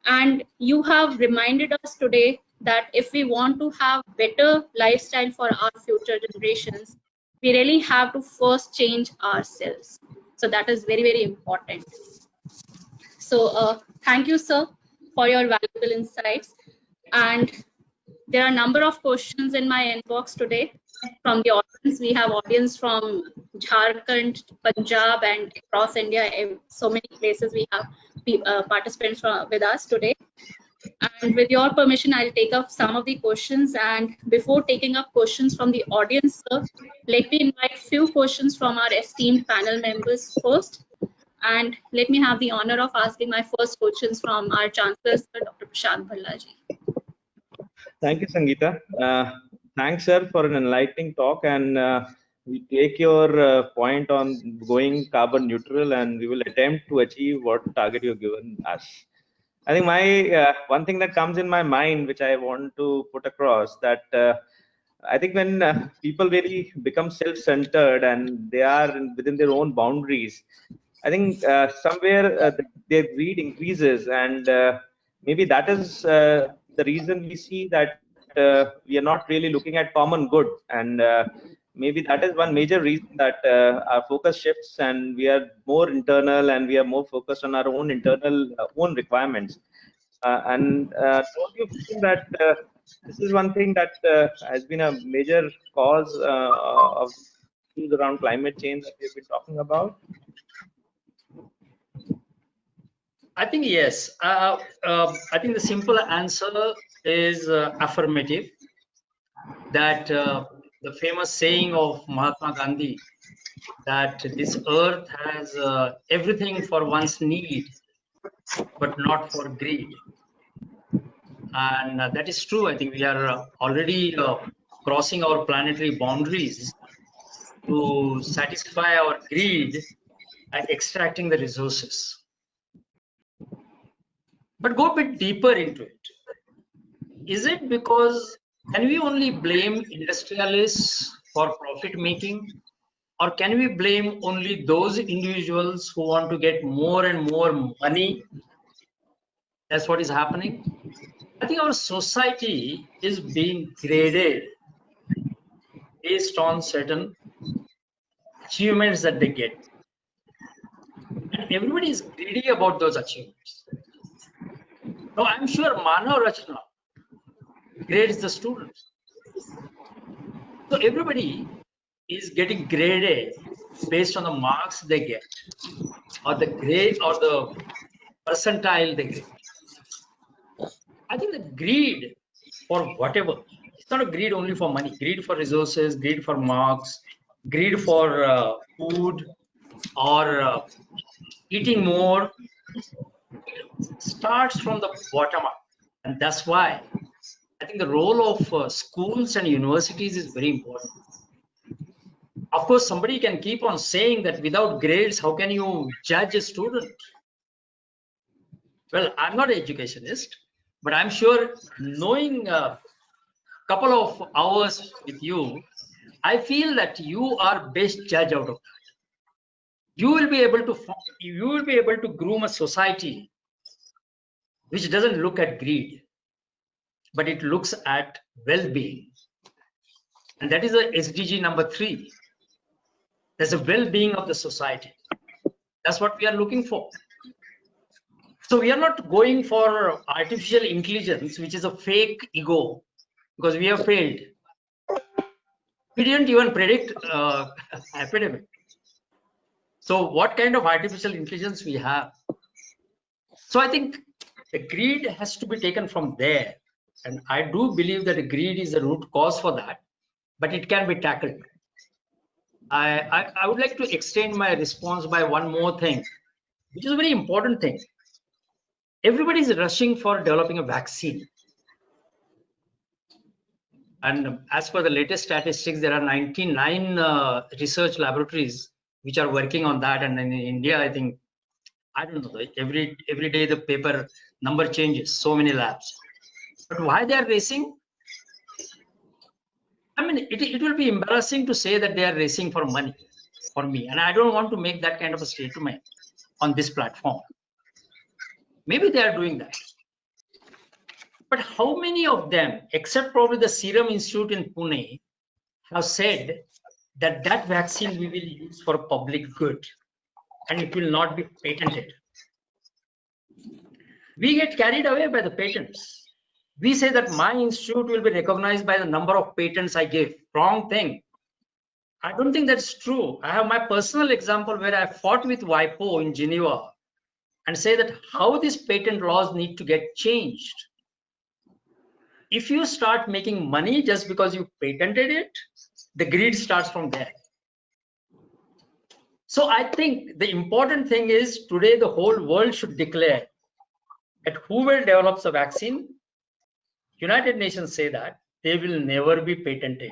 And you have reminded us today that if we want to have better lifestyle for our future generations, we really have to first change ourselves. So that is very, very important. So thank you, sir, for your valuable insights. And there are a number of questions in my inbox today from the audience. We have audience from Jharkhand, Punjab, and across India. So many places we have participants with us today. And with your permission, I'll take up some of the questions. And before taking up questions from the audience, sir, let me invite few questions from our esteemed panel members first. And let me have the honor of asking my first questions from our Chancellor, Sir, Dr. Prashant Bhallaji. Thank you, Sangeeta. Thanks, sir, for an enlightening talk. And we take your point on going carbon neutral, and we will attempt to achieve what target you've given us. I think my one thing that comes in my mind, which I want to put across, that I think when people really become self-centered and they are within their own boundaries, I think somewhere their greed increases, and maybe that is the reason we see that we are not really looking at common good, and maybe that is one major reason that our focus shifts, and we are more internal, and we are more focused on our own internal own requirements. And don't you feel that this is one thing that has been a major cause of issues around climate change that we've been talking about? I think yes. I think the simple answer is affirmative. That the famous saying of Mahatma Gandhi, that this earth has everything for one's need, but not for greed. And that is true. I think we are already crossing our planetary boundaries to satisfy our greed and extracting the resources. But go a bit deeper into it. Is it because, can we only blame industrialists for profit making, or can we blame only those individuals who want to get more and more money? That's what is happening. I think our society is being graded based on certain achievements that they get. And everybody is greedy about those achievements. Now, I'm sure Manav Rachna grades the students. So everybody is getting graded based on the marks they get, or the grade, or the percentile they get. I think the greed for whatever, it's not a greed only for money, greed for resources, greed for marks, greed for food, or eating more, starts from the bottom up. And that's why I think the role of schools and universities is very important. Of course, somebody can keep on saying that without grades, how can you judge a student? Well, I'm not an educationist, but I'm sure knowing a couple of hours with you, I feel that you are best judge out of that. You will be able to groom a society which doesn't look at greed, but it looks at well-being. And that is the SDG number 3. There's a well-being of the society. That's what we are looking for. So we are not going for artificial intelligence, which is a fake ego, because we have failed. We didn't even predict epidemic. So what kind of artificial intelligence we have? So I think the greed has to be taken from there. And I do believe that greed is the root cause for that, but it can be tackled. I would like to extend my response by one more thing, which is a very important thing. Everybody is rushing for developing a vaccine. And as per the latest statistics, there are 99 research laboratories which are working on that. And in India, I think, I don't know, every day the paper number changes, so many labs. But why they are racing? I mean, it will be embarrassing to say that they are racing for money for me. And I don't want to make that kind of a statement on this platform. Maybe they are doing that. But how many of them, except probably the Serum Institute in Pune, have said that that vaccine we will use for public good and it will not be patented? We get carried away by the patents. We say that my institute will be recognized by the number of patents I give. Wrong thing. I don't think that's true. I have my personal example where I fought with WIPO in Geneva and say that how these patent laws need to get changed. If you start making money just because you patented it, the greed starts from there. So I think the important thing is today the whole world should declare that whoever develops a vaccine, United Nations say that they will never be patented.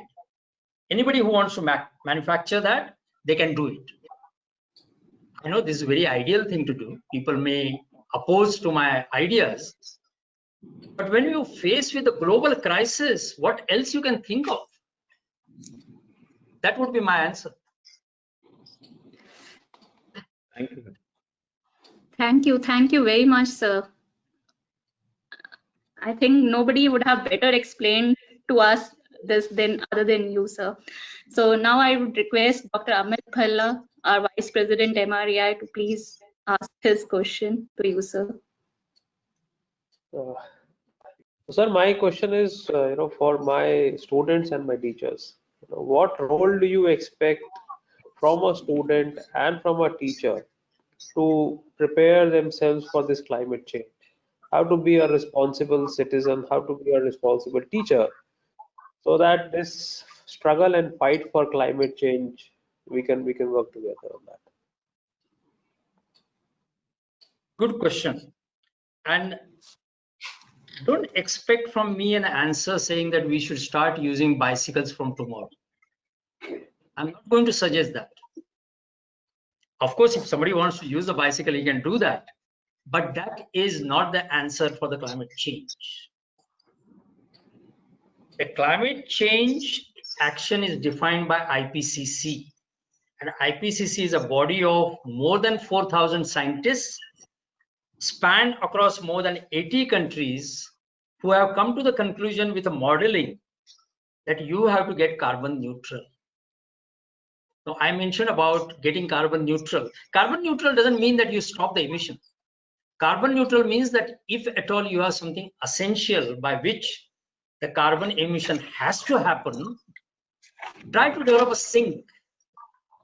Anybody who wants to manufacture that, they can do it. I know this is a very ideal thing to do. People may oppose to my ideas. But when you face with a global crisis, what else you can think of? That would be my answer. Thank you. Thank you. Thank you very much, sir. I think nobody would have better explained to us this other than you, sir. So now I would request Dr. Amit Bhalla, our Vice President MREI, to please ask his question to you, sir. Sir, my question is, for my students and my teachers, what role do you expect from a student and from a teacher to prepare themselves for this climate change? How to be a responsible citizen, how to be a responsible teacher, so that this struggle and fight for climate change, we can work together on that. Good question. And don't expect from me an answer saying that we should start using bicycles from tomorrow. I'm not going to suggest that. Of course, if somebody wants to use a bicycle, he can do that. But that is not the answer for the climate change. The climate change action is defined by IPCC. And IPCC is a body of more than 4,000 scientists spanned across more than 80 countries who have come to the conclusion with a modeling that you have to get carbon neutral. Now, I mentioned about getting carbon neutral. Carbon neutral doesn't mean that you stop the emission. Carbon neutral means that if at all you have something essential by which the carbon emission has to happen, try to develop a sink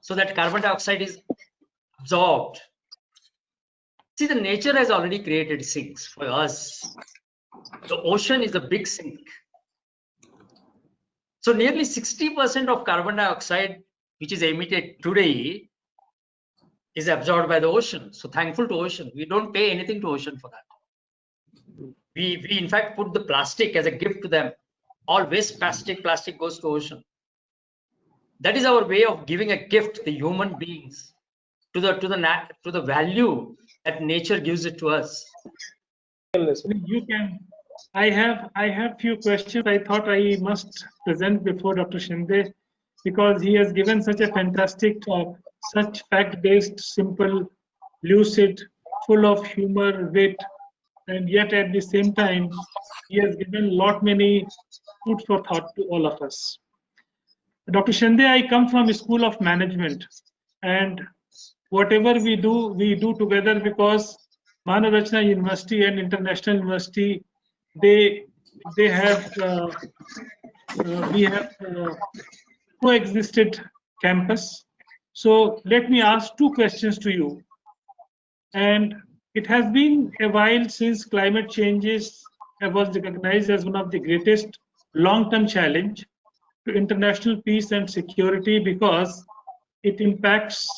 so that carbon dioxide is absorbed. See, the nature has already created sinks for us. The ocean is a big sink. So nearly 60% of carbon dioxide which is emitted today is absorbed by the ocean. So thankful to ocean. We don't pay anything to ocean for that. We in fact put the plastic as a gift to them. All waste plastic goes to ocean. That is our way of giving a gift, the human beings, to the value that nature gives it to us. You can. I have few questions. I thought I must present before Dr. Shinde because he has given such a fantastic talk, such fact-based, simple, lucid, full of humor, wit, and yet at the same time, he has given many food for thought to all of us. Dr. Shinde, I come from a school of management, and whatever we do together because Manav Rachna University and International University, we have coexisted campus. So let me ask two questions to you. And it has been a while since climate changes was recognized as one of the greatest long-term challenge to international peace and security because it impacts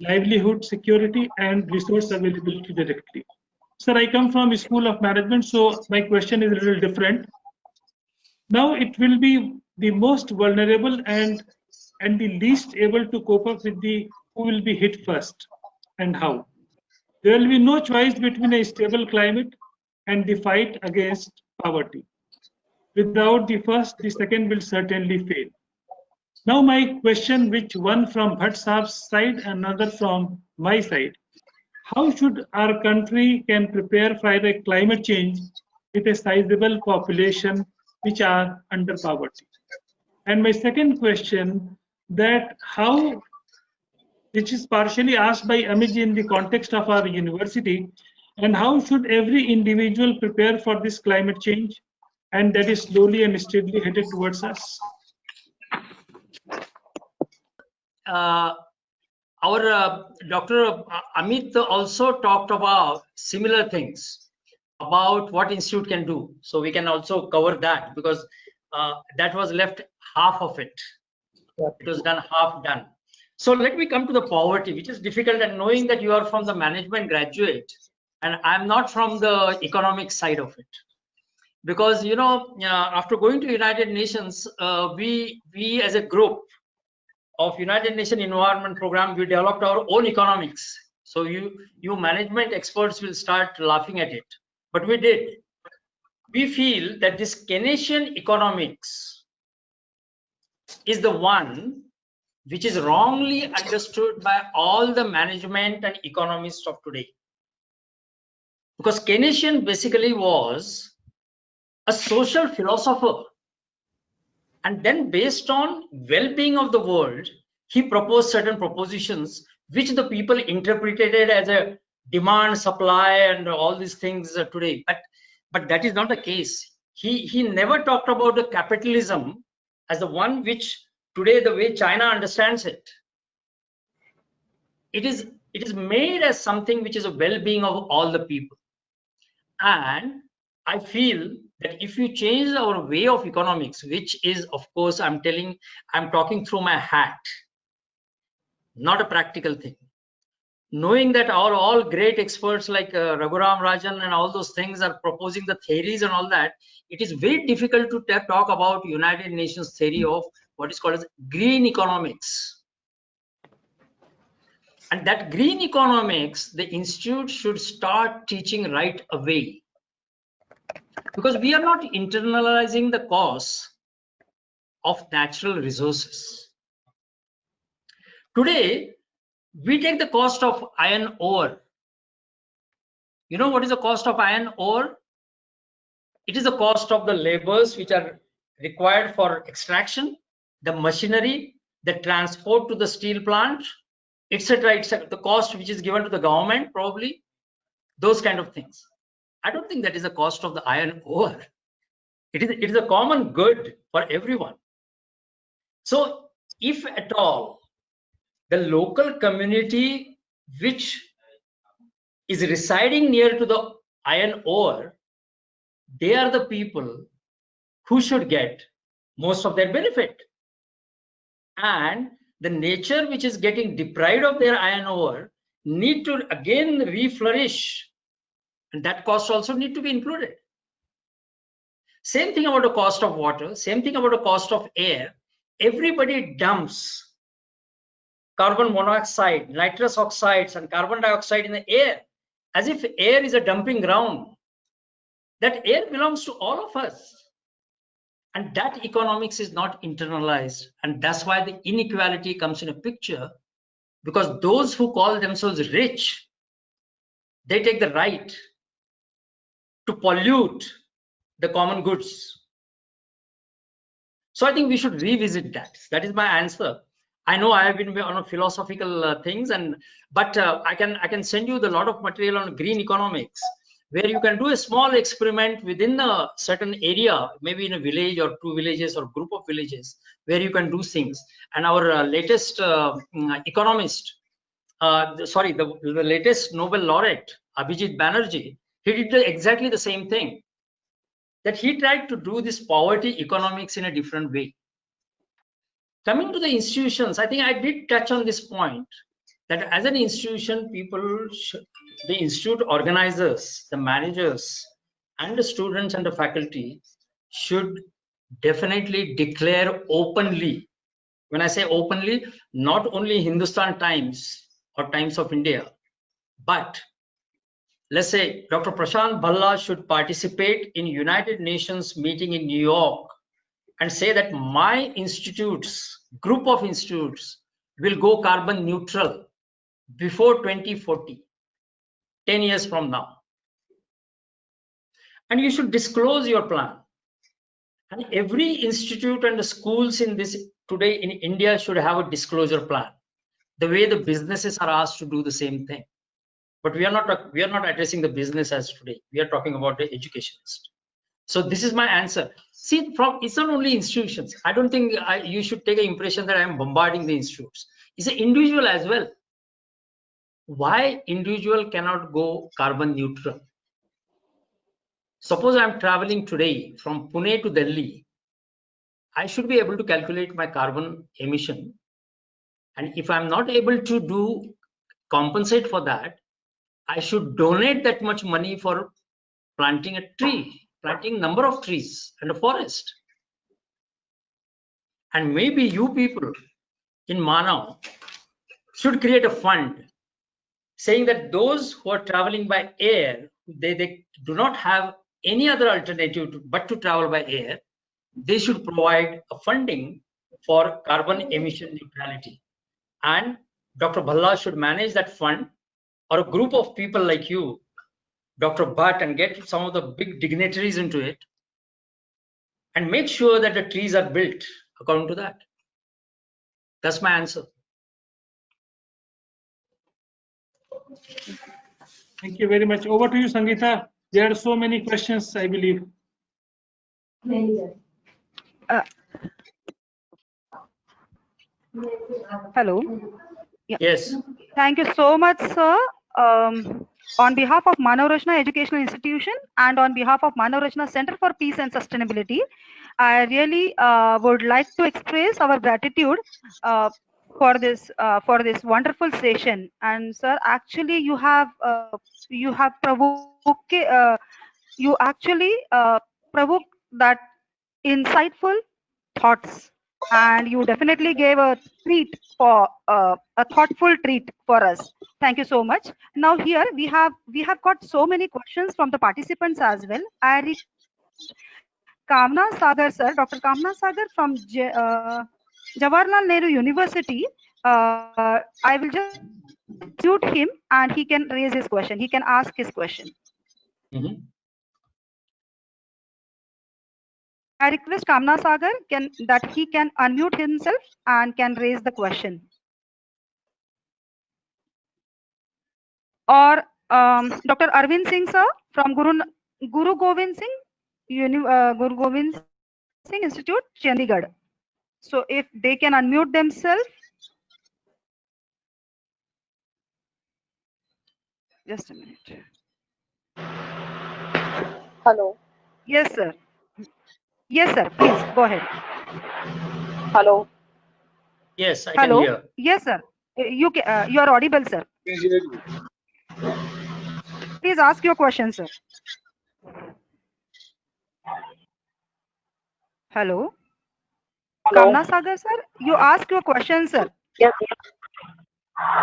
livelihood, security, and resource availability directly. Sir, I come from a school of management, so my question is a little different. Now it will be the most vulnerable and the least able to cope up with the who will be hit first and how. There will be no choice between a stable climate and the fight against poverty. Without the first, the second will certainly fail. Now my question, which one from Bhatt Saab's side and another from my side, how should our country can prepare for a climate change with a sizable population which are under poverty? And my second question, that how, which is partially asked by Amit in the context of our university, and how should every individual prepare for this climate change, and that is slowly and steadily headed towards us? Our Dr. Amit also talked about similar things about what institute can do. So we can also cover that because that was left half of it. It was done half done. So let me come to the poverty, which is difficult, and knowing that you are from the management graduate and I'm not from the economic side of it. Because, you know, after going to United Nations, we as a group of United Nations Environment Program, we developed our own economics. So you management experts will start laughing at it. But we did. We feel that this Keynesian economics is the one which is wrongly understood by all the management and economists of today. Because Keynesian basically was a social philosopher. And then based on well-being of the world, he proposed certain propositions which the people interpreted as a demand, supply, and all these things today. But that is not the case. He never talked about the capitalism as the one which today the way China understands it. It is made as something which is a well-being of all the people. And I feel that if you change our way of economics, which is, of course, I'm talking through my hat, not a practical thing. Knowing that all great experts like Raghuram Rajan and all those things are proposing the theories and all that, it is very difficult to talk about United Nations theory of what is called as green economics. And that green economics, the institute should start teaching right away. Because we are not internalizing the cost of natural resources. Today, we take the cost of iron ore. You know what is the cost of iron ore? It is the cost of the labors which are required for extraction, the machinery, the transport to the steel plant, etc. The cost which is given to the government, probably, those kind of things. I don't think that is the cost of the iron ore. It is a common good for everyone. So if at all the local community which is residing near to the iron ore, they are the people who should get most of their benefit. And the nature which is getting deprived of their iron ore need to again reflourish. And that cost also need to be included. Same thing about the cost of water, same thing about the cost of air. Everybody dumps carbon monoxide, nitrous oxides, and carbon dioxide in the air, as if air is a dumping ground. That air belongs to all of us. And that economics is not internalized. And that's why the inequality comes in a picture, because those who call themselves rich, they take the right to pollute the common goods. So I think we should revisit that. That is my answer. I know I have been on a philosophical things, but I can send you the lot of material on green economics, where you can do a small experiment within a certain area, maybe in a village or 2 villages or group of villages, where you can do things. And our latest economist, the latest Nobel laureate, Abhijit Banerjee, he did exactly the same thing. That he tried to do this poverty economics in a different way. Coming to the institutions, I think I did touch on this point, that as an institution, the institute organizers, the managers, and the students and the faculty should definitely declare openly. When I say openly, not only Hindustan Times or Times of India, but let's say Dr. Prashant Bhalla should participate in United Nations meeting in New York and say that my institutes, group of institutes, will go carbon neutral before 2040, 10 years from now. And you should disclose your plan. And every institute and the schools in this today in India should have a disclosure plan. The way the businesses are asked to do the same thing. But we are not addressing the business as today. We are talking about the educationist. So this is my answer. See, it's not only institutions. I don't think you should take an impression that I am bombarding the institutes. It's an individual as well. Why individual cannot go carbon neutral? Suppose I'm traveling today from Pune to Delhi. I should be able to calculate my carbon emission. And if I'm not able to compensate for that, I should donate that much money for planting a tree, planting number of trees and a forest. And maybe you people in Manav should create a fund saying that those who are traveling by air, they do not have any other alternative but to travel by air. They should provide a funding for carbon emission neutrality. And Dr. Bhalla should manage that fund, or a group of people like you, Dr. Bhatt, and get some of the big dignitaries into it and make sure that the trees are built according to that. That's my answer. Thank you very much. Over to you, Sangeeta. There are so many questions, I believe. Hello. Yeah. Yes. Thank you so much, sir. On behalf of Manav Rachna Educational Institution and on behalf of Manav Rachna Center for Peace and Sustainability, I really would like to express our gratitude for this wonderful session. And sir, actually, you have provoked that insightful thoughts, and you definitely gave a treat for a thoughtful treat for us. Thank you so much. Now here we have got so many questions from the participants as well. I request Kamna Sagar sir, Dr. Kamna Sagar from Jawaharlal Nehru University. I will just mute him and he can raise his question. He can ask his question. I request Kamna Sagar that he can unmute himself and can raise the question. Or Dr. Arvind Singh sir from Guru Govind Singh Guru Govind Singh Institute, Chandigarh. So if they can unmute themselves. Just a minute. Hello. Yes, sir. Yes, sir. Please go ahead. Hello. Yes, I Hello. can hear. Yes, sir. You are audible, sir. Please ask your question, sir. Hello. Hello. Kamna Sagar, sir. You ask your question, sir. Yes.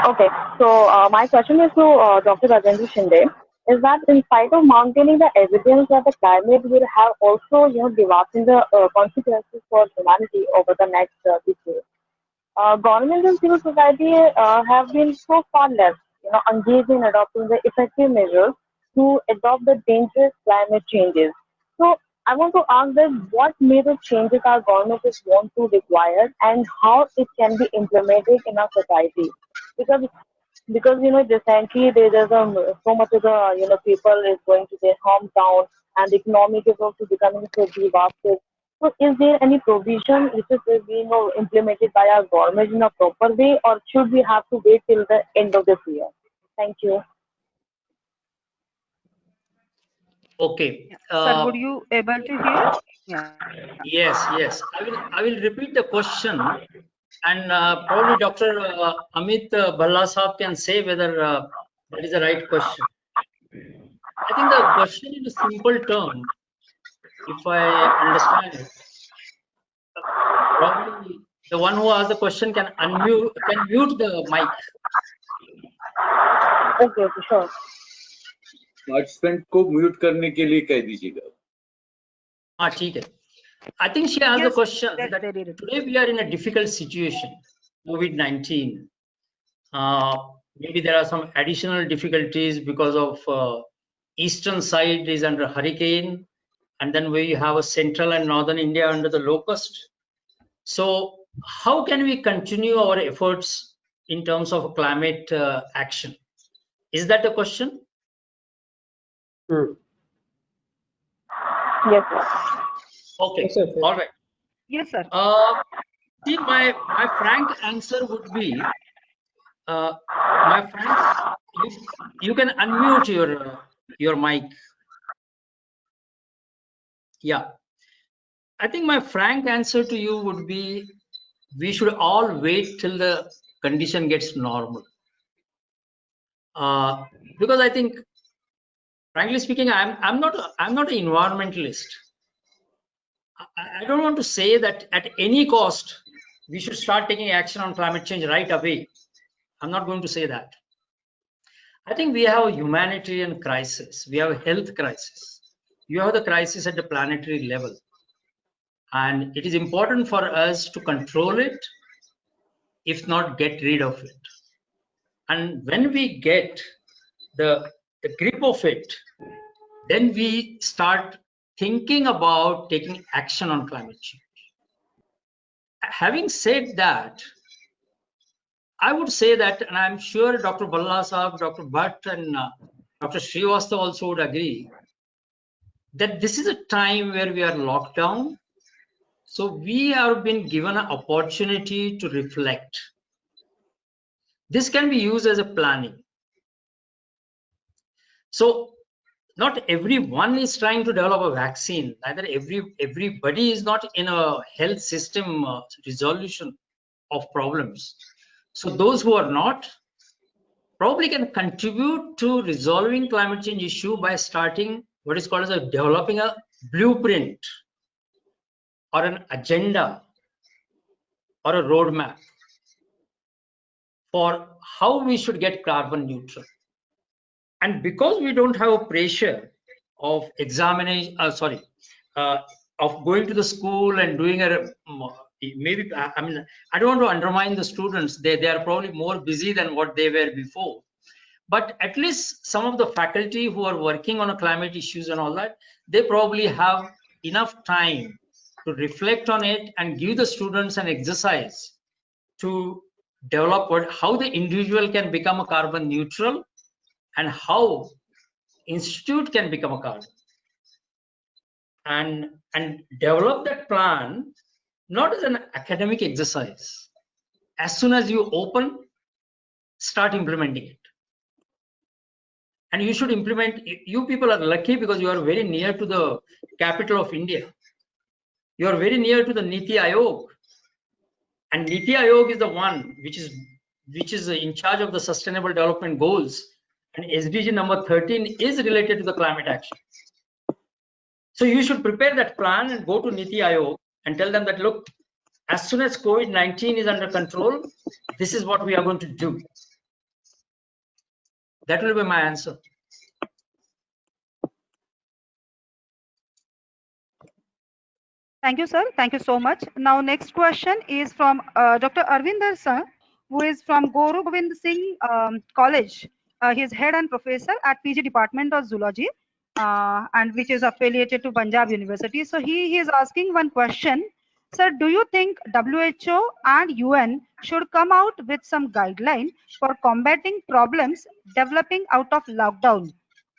Okay. So my question is to Dr. Rajendra Shinde. Is that in spite of maintaining the evidence that the climate will have also, devastating the consequences for humanity over the next decade, government and civil society have been so far less, engaged in adopting the effective measures to adopt the dangerous climate changes. So I want to ask that what major changes our government is want to require and how it can be implemented in our society. Because because recently there's so much of the people is going to their hometown, and the economic is also becoming so devastated. So is there any provision which is being implemented by our government in a proper way, or should we have to wait till the end of this year? Thank you. Okay. Sir, would you able to hear? Yeah. Yes. I will repeat the question, and probably Dr. Amit Bhalla Saab can say whether that is the right question. I think the question in a simple term, if I understand it, probably the one who asked the question can mute the mic. Okay, sure. Participant को mute करने के लिए कह दीजिएगा. हाँ, ठीक है. I think she asked the question that today we are in a difficult situation, COVID-19. Maybe there are some additional difficulties because of eastern side is under hurricane, and then we have a central and northern India under the locust. So how can we continue our efforts in terms of climate action? Is that the question? Yes, sir. Okay, Yes, sir. all right. Yes, sir. See, my frank answer would be, my friends, you can unmute your mic. Yeah, I think my frank answer to you would be, we should all wait till the condition gets normal. Because I think, frankly speaking, I'm not an environmentalist. I don't want to say that at any cost we should start taking action on climate change right away. I'm not going to say that. I think we have a humanitarian crisis. We have a health crisis. You have the crisis at the planetary level. And it is important for us to control it, if not get rid of it. And when we get the grip of it, then we start thinking about taking action on climate change. Having said that, I would say that, and I'm sure Dr. Bhalla Saab, Dr. Bhatt, and Dr. Srivastava also would agree, that this is a time where we are locked down. So we have been given an opportunity to reflect. This can be used as a planning. So not everyone is trying to develop a vaccine. Neither everybody is not in a health system resolution of problems. So those who are not probably can contribute to resolving climate change issue by starting what is called as developing a blueprint or an agenda or a roadmap for how we should get carbon neutral. And because we don't have a pressure of examination, of going to the school and doing maybe, I mean, I don't want to undermine the students. They are probably more busy than what they were before. But at least some of the faculty who are working on climate issues and all that, they probably have enough time to reflect on it and give the students an exercise to develop how the individual can become a carbon neutral and how institute can become a carbon, and develop that plan not as an academic exercise. As soon as you open, start implementing it. And you should implement. You people are lucky because you are very near to the capital of India. You are very near to the Niti Aayog, and Niti Aayog is the one which is in charge of the Sustainable Development Goals. And SDG number 13 is related to the climate action. So you should prepare that plan and go to Niti Aayog and tell them that, look, as soon as COVID-19 is under control, this is what we are going to do. That will be my answer. Thank you, sir. Thank you so much. Now, next question is from Dr. Arvinder sir, who is from Guru Gobind Singh College. He is head and professor at PG Department of Zoology, and which is affiliated to Punjab University. So he is asking one question. Sir, do you think WHO and UN should come out with some guideline for combating problems developing out of lockdown,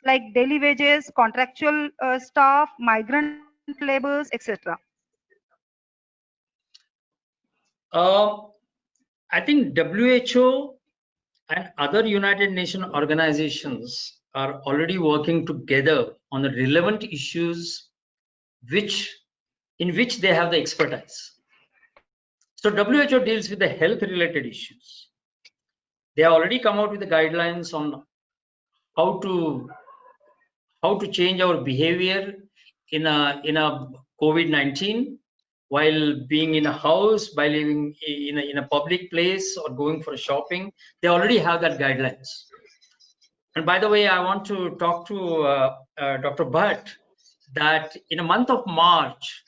like daily wages, contractual staff, migrant laborers, etc.? I think WHO and other United Nations organizations are already working together on the relevant issues in which they have the expertise. So WHO deals with the health related issues. They have already come out with the guidelines on how to change our behavior in a COVID-19 while being in a house, by living in a public place or going for shopping. They already have that guidelines. And by the way, I want to talk to Dr. Bhatt that in the month of March,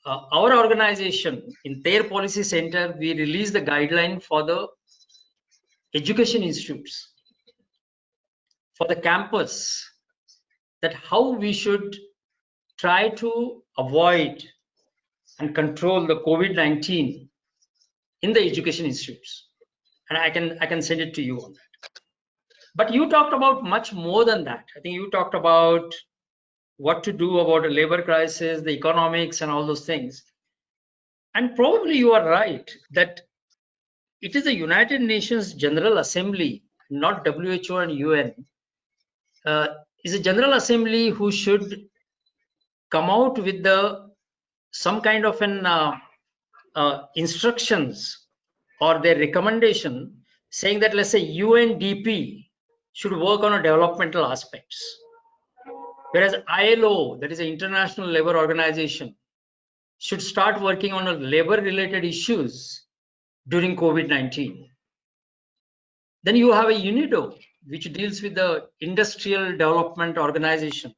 our organization in their policy center, we released the guideline for the education institutes, for the campus, that how we should try to avoid and control the COVID-19 in the education institutes. And I can send it to you on that. But you talked about much more than that. I think you talked about what to do about the labor crisis, the economics, and all those things. And probably you are right that it is the United Nations General Assembly, not WHO and UN, is a General Assembly who should come out with some kind of an instructions or their recommendation saying that, let's say, UNDP should work on a developmental aspects, whereas ILO, that is an International Labour Organization, should start working on labor related issues during COVID-19. Then you have a UNIDO, which deals with the Industrial Development Organization,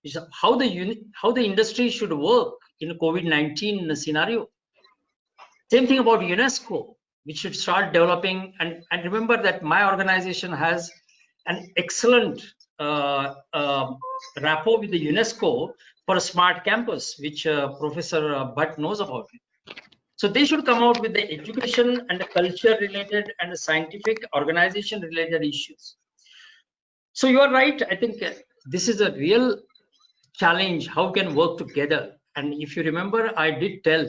which is how the industry should work in a COVID-19 scenario. Same thing about UNESCO, which should start developing. And remember that my organization has an excellent rapport with the UNESCO for a smart campus, which Professor Bhatt knows about it. So they should come out with the education and the culture related and the scientific organization related issues. So you are right. I think this is a real challenge, how we can work together. And if you remember, I did tell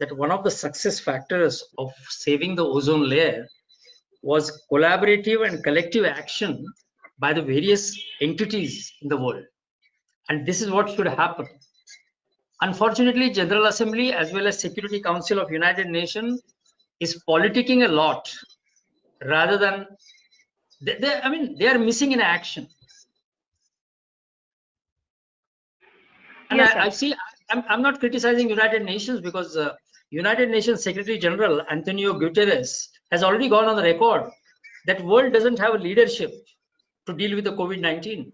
that one of the success factors of saving the ozone layer was collaborative and collective action by the various entities in the world. And this is what should happen. Unfortunately, General Assembly as well as Security Council of United Nations is politicking a lot rather than, they are missing in action. And Yes, I see, I'm not criticizing United Nations because United Nations Secretary General Antonio Guterres has already gone on the record that world doesn't have a leadership to deal with the COVID-19.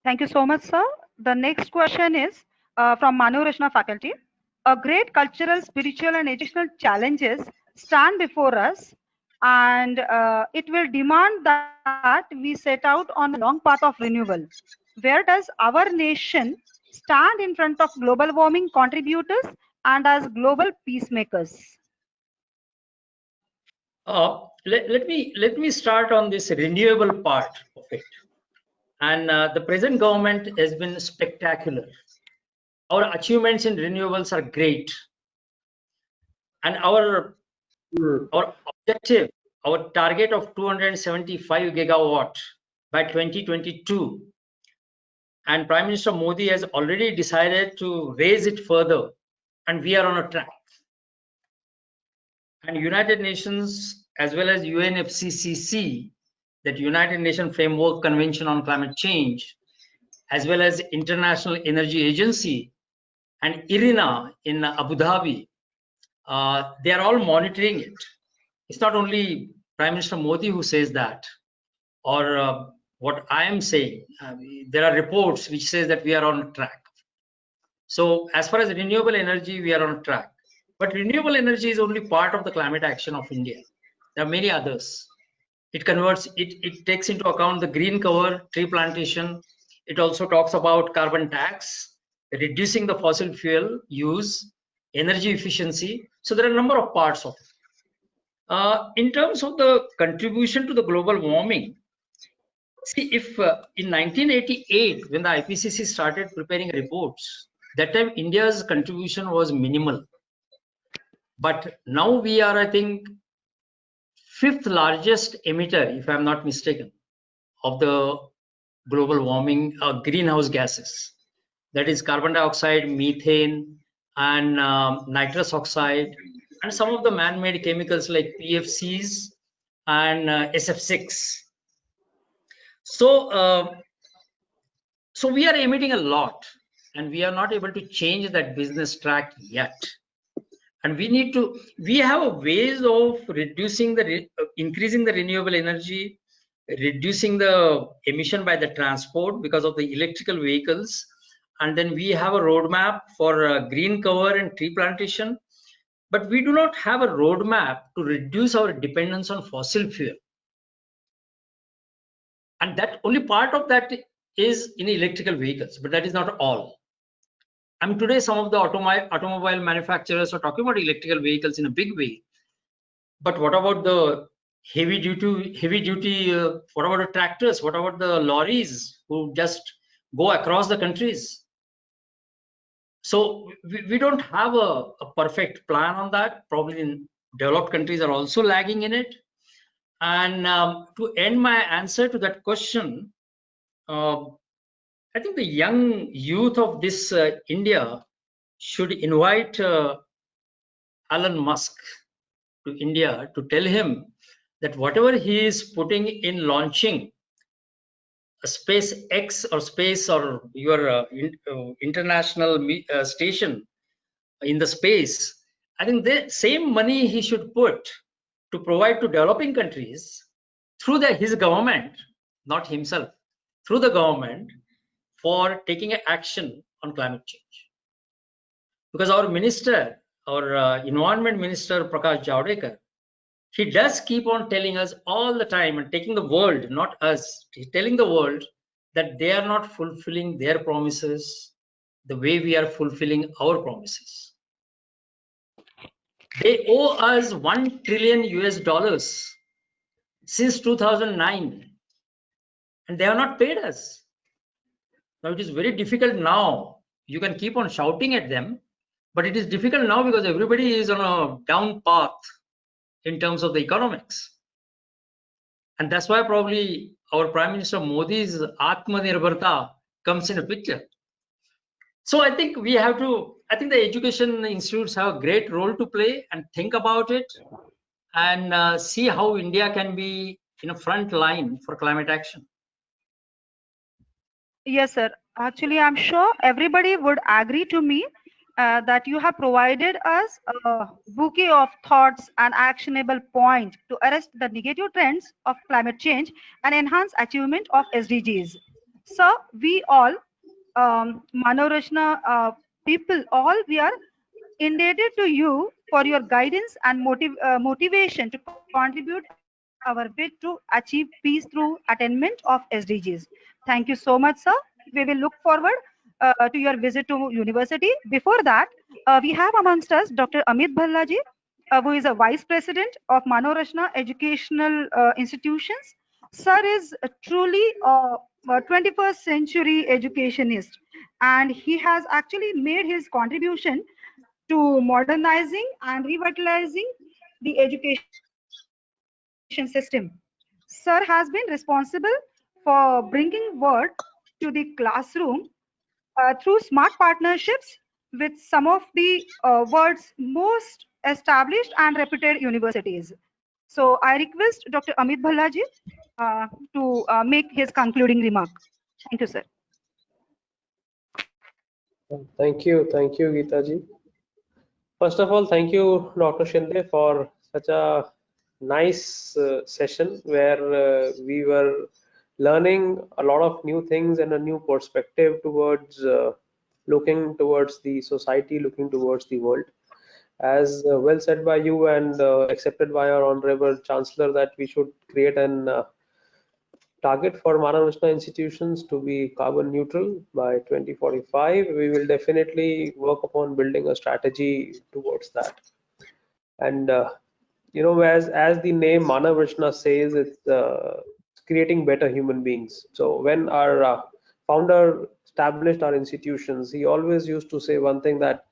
Thank you so much, sir. The next question is from Manu Rachna faculty. A great cultural, spiritual, and educational challenges stand before us, and it will demand that we set out on a long path of renewal. Where does our nation stand in front of global warming contributors and as global peacemakers? Let me start on this renewable part of it. And the present government has been spectacular. Our achievements in renewables are great. And our objective, our target of 275 gigawatt by 2022. And Prime Minister Modi has already decided to raise it further. And we are on a track. And United Nations as well as UNFCCC, that United Nations Framework Convention on Climate Change, as well as International Energy Agency and IRENA in Abu Dhabi, they are all monitoring it. It's not only Prime Minister Modi who says that, or what I am saying. There are reports which says that we are on track. So as far as renewable energy, we are on track. But renewable energy is only part of the climate action of India. There are many others. It converts, it takes into account the green cover, tree plantation. It also talks about carbon tax, reducing the fossil fuel use, energy efficiency. So there are a number of parts of it. In terms of the contribution to the global warming, see, if in 1988, when the IPCC started preparing reports, that time India's contribution was minimal. But now we are, I think, 5th largest emitter, if I'm not mistaken, of the global warming greenhouse gases. That is carbon dioxide, methane, and nitrous oxide, and some of the man-made chemicals like PFCs and SF6. So we are emitting a lot, and we are not able to change that business track yet. And we have ways of reducing increasing the renewable energy, reducing the emission by the transport because of the electrical vehicles. And then we have a roadmap for green cover and tree plantation. But we do not have a roadmap to reduce our dependence on fossil fuel. And that only part of that is in electrical vehicles, but that is not all. I mean, today some of the automobile manufacturers are talking about electrical vehicles in a big way. But what about the heavy duty? What about the tractors? What about the lorries who just go across the countries? So we don't have a perfect plan on that. Probably in developed countries are also lagging in it. And to end my answer to that question, I think the young youth of this India should invite Elon Musk to India to tell him that whatever he is putting in launching a SpaceX or space or your international station in the space, I think the same money he should put to provide to developing countries through his government, not himself, through the government, for taking action on climate change. Because our minister, our environment minister, Prakash Javadekar, he does keep on telling us all the time and taking the world, not us, he's telling the world that they are not fulfilling their promises the way we are fulfilling our promises. They owe us $1 trillion US since 2009, and they have not paid us. Now it is very difficult now. You can keep on shouting at them, but it is difficult now because everybody is on a down path in terms of the economics. And that's why probably our Prime Minister Modi's Atmanirbharta comes in a picture. So I think we have to, I think the education institutes have a great role to play and think about it and see how India can be in a front line for climate action. Yes, sir. Actually, I'm sure everybody would agree to me that you have provided us a bouquet of thoughts and actionable points to arrest the negative trends of climate change and enhance achievement of SDGs. So we all, Manorashna people, all we are indebted to you for your guidance and motivation to contribute our bit to achieve peace through attainment of SDGs. Thank you so much, sir. We will look forward to your visit to university. Before that, we have amongst us Dr. Amit Bhallaji, who is a Vice President of Manorashna Educational Institutions. Sir is truly a 21st century educationist, and he has actually made his contribution to modernizing and revitalizing the education system. Sir has been responsible for bringing word to the classroom through smart partnerships with some of the world's most established and reputed universities. So I request Dr. Amit Bhallaji to make his concluding remark. Thank you, sir. Thank you, Geeta ji. First of all, thank you, Dr. Shinde, for such a nice session where we were learning a lot of new things and a new perspective towards looking towards the society, looking towards the world. As well said by you and accepted by our Honorable Chancellor that we should create an target for Manav Rachna institutions to be carbon neutral by 2045. We will definitely work upon building a strategy towards that. And as the name Manav Rachna says, it's creating better human beings. So when our founder established our institutions, he always used to say one thing, that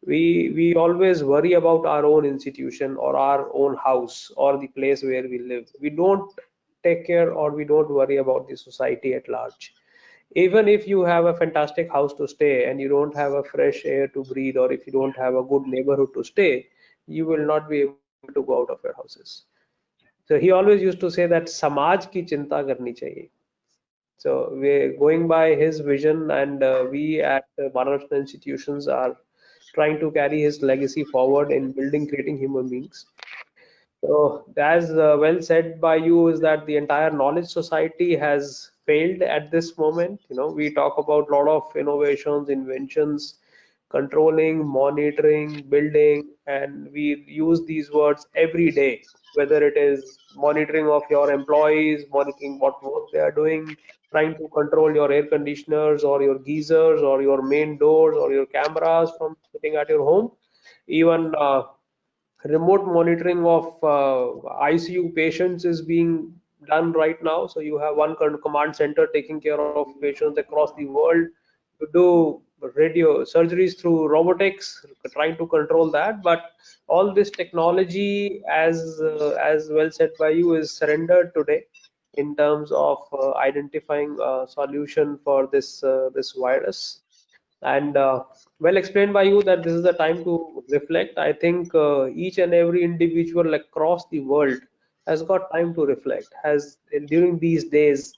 we always worry about our own institution or our own house or the place where we live. We don't take care, or we don't worry about the society at large. Even if you have a fantastic house to stay and you don't have a fresh air to breathe, or if you don't have a good neighborhood to stay, you will not be able to go out of your houses. So he always used to say that samaj ki chinta karni chahiye. So we're going by his vision, and we at Manav Rachna institutions are trying to carry his legacy forward in building, creating human beings. So, as well said by you, is that the entire knowledge society has failed at this moment. We talk about a lot of innovations, inventions, controlling, monitoring, building, and we use these words every day, whether it is monitoring of your employees, monitoring what work they are doing, trying to control your air conditioners or your geysers or your main doors or your cameras from sitting at your home, even remote monitoring of ICU patients is being done right now. So you have one command center taking care of patients across the world. You do radio surgeries through robotics, trying to control that. But all this technology, as well said by you, is surrendered today in terms of identifying a solution for this virus. And well explained by you that this is the time to reflect. I think each and every individual across the world has got time to reflect. Has during these days,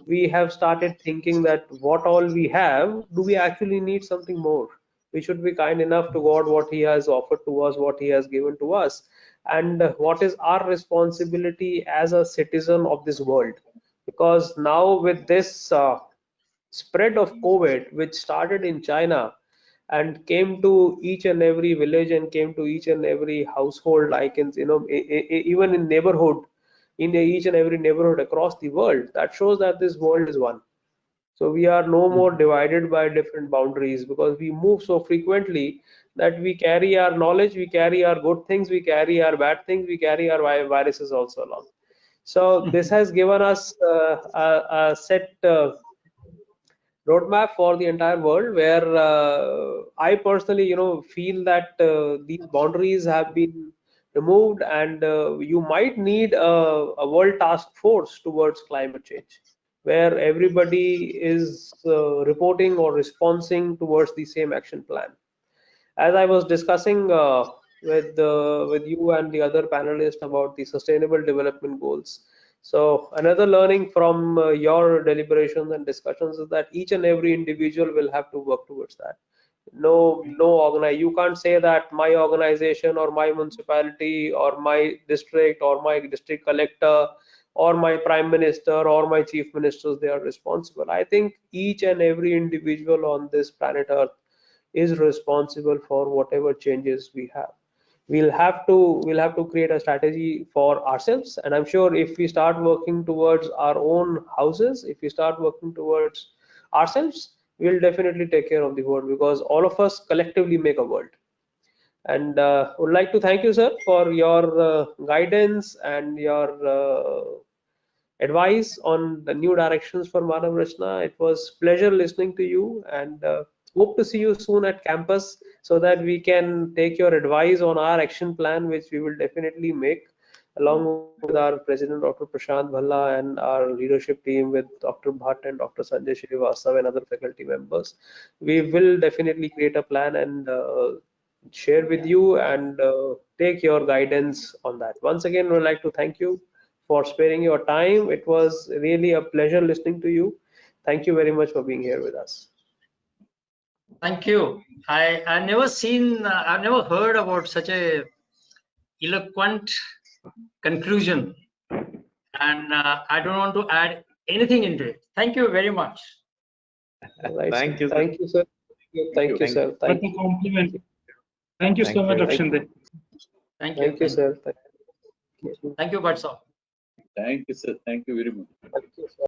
we have started thinking that what all we have, do we actually need something more? We should be kind enough to God what He has offered to us, what He has given to us, and what is our responsibility as a citizen of this world. Because now with this spread of COVID, which started in China and came to each and every village and came to each and every household, like in even in neighborhood, in each and every neighborhood across the world, that shows that this world is one. So we are no more divided by different boundaries, because we move so frequently that we carry our knowledge, we carry our good things, we carry our bad things, we carry our viruses also along. So this has given us a set roadmap for the entire world, where I personally feel that these boundaries have been removed, and you might need a world task force towards climate change, where everybody is reporting or responding towards the same action plan. As I was discussing with you and the other panelists about the sustainable development goals, so another learning from your deliberations and discussions is that each and every individual will have to work towards that. You can't say that my organization or my municipality or my district or my district collector or my prime minister or my chief ministers, they are responsible. I think each and every individual on this planet Earth is responsible for whatever changes we have. We'll have to create a strategy for ourselves, and I'm sure if we start working towards our own houses, if we start working towards ourselves, we'll definitely take care of the world, because all of us collectively make a world. And would like to thank you, sir, for your guidance and your advice on the new directions for Manav Rachna. It was pleasure listening to you, and hope to see you soon at campus, so that we can take your advice on our action plan, which we will definitely make along with our president, Dr. Prashant Bhalla, and our leadership team with Dr. Bhatt and Dr. Sanjay Srivastav and other faculty members. We will definitely create a plan and share with you, and take your guidance on that. Once again, we'd like to thank you for sparing your time. It was really a pleasure listening to you. Thank you very much for being here with us. Thank you. I've never heard about such a eloquent conclusion, and I don't want to add anything into it. Thank you very much. Right, Thank you, sir. Thank you, sir. Thank you, sir. What a compliment. Thank you so much, Dr. Shinde. Thank you. Thank you, sir. Thank you, Bhatt sir. Thank you, sir. Thank you very much. Thank you, sir.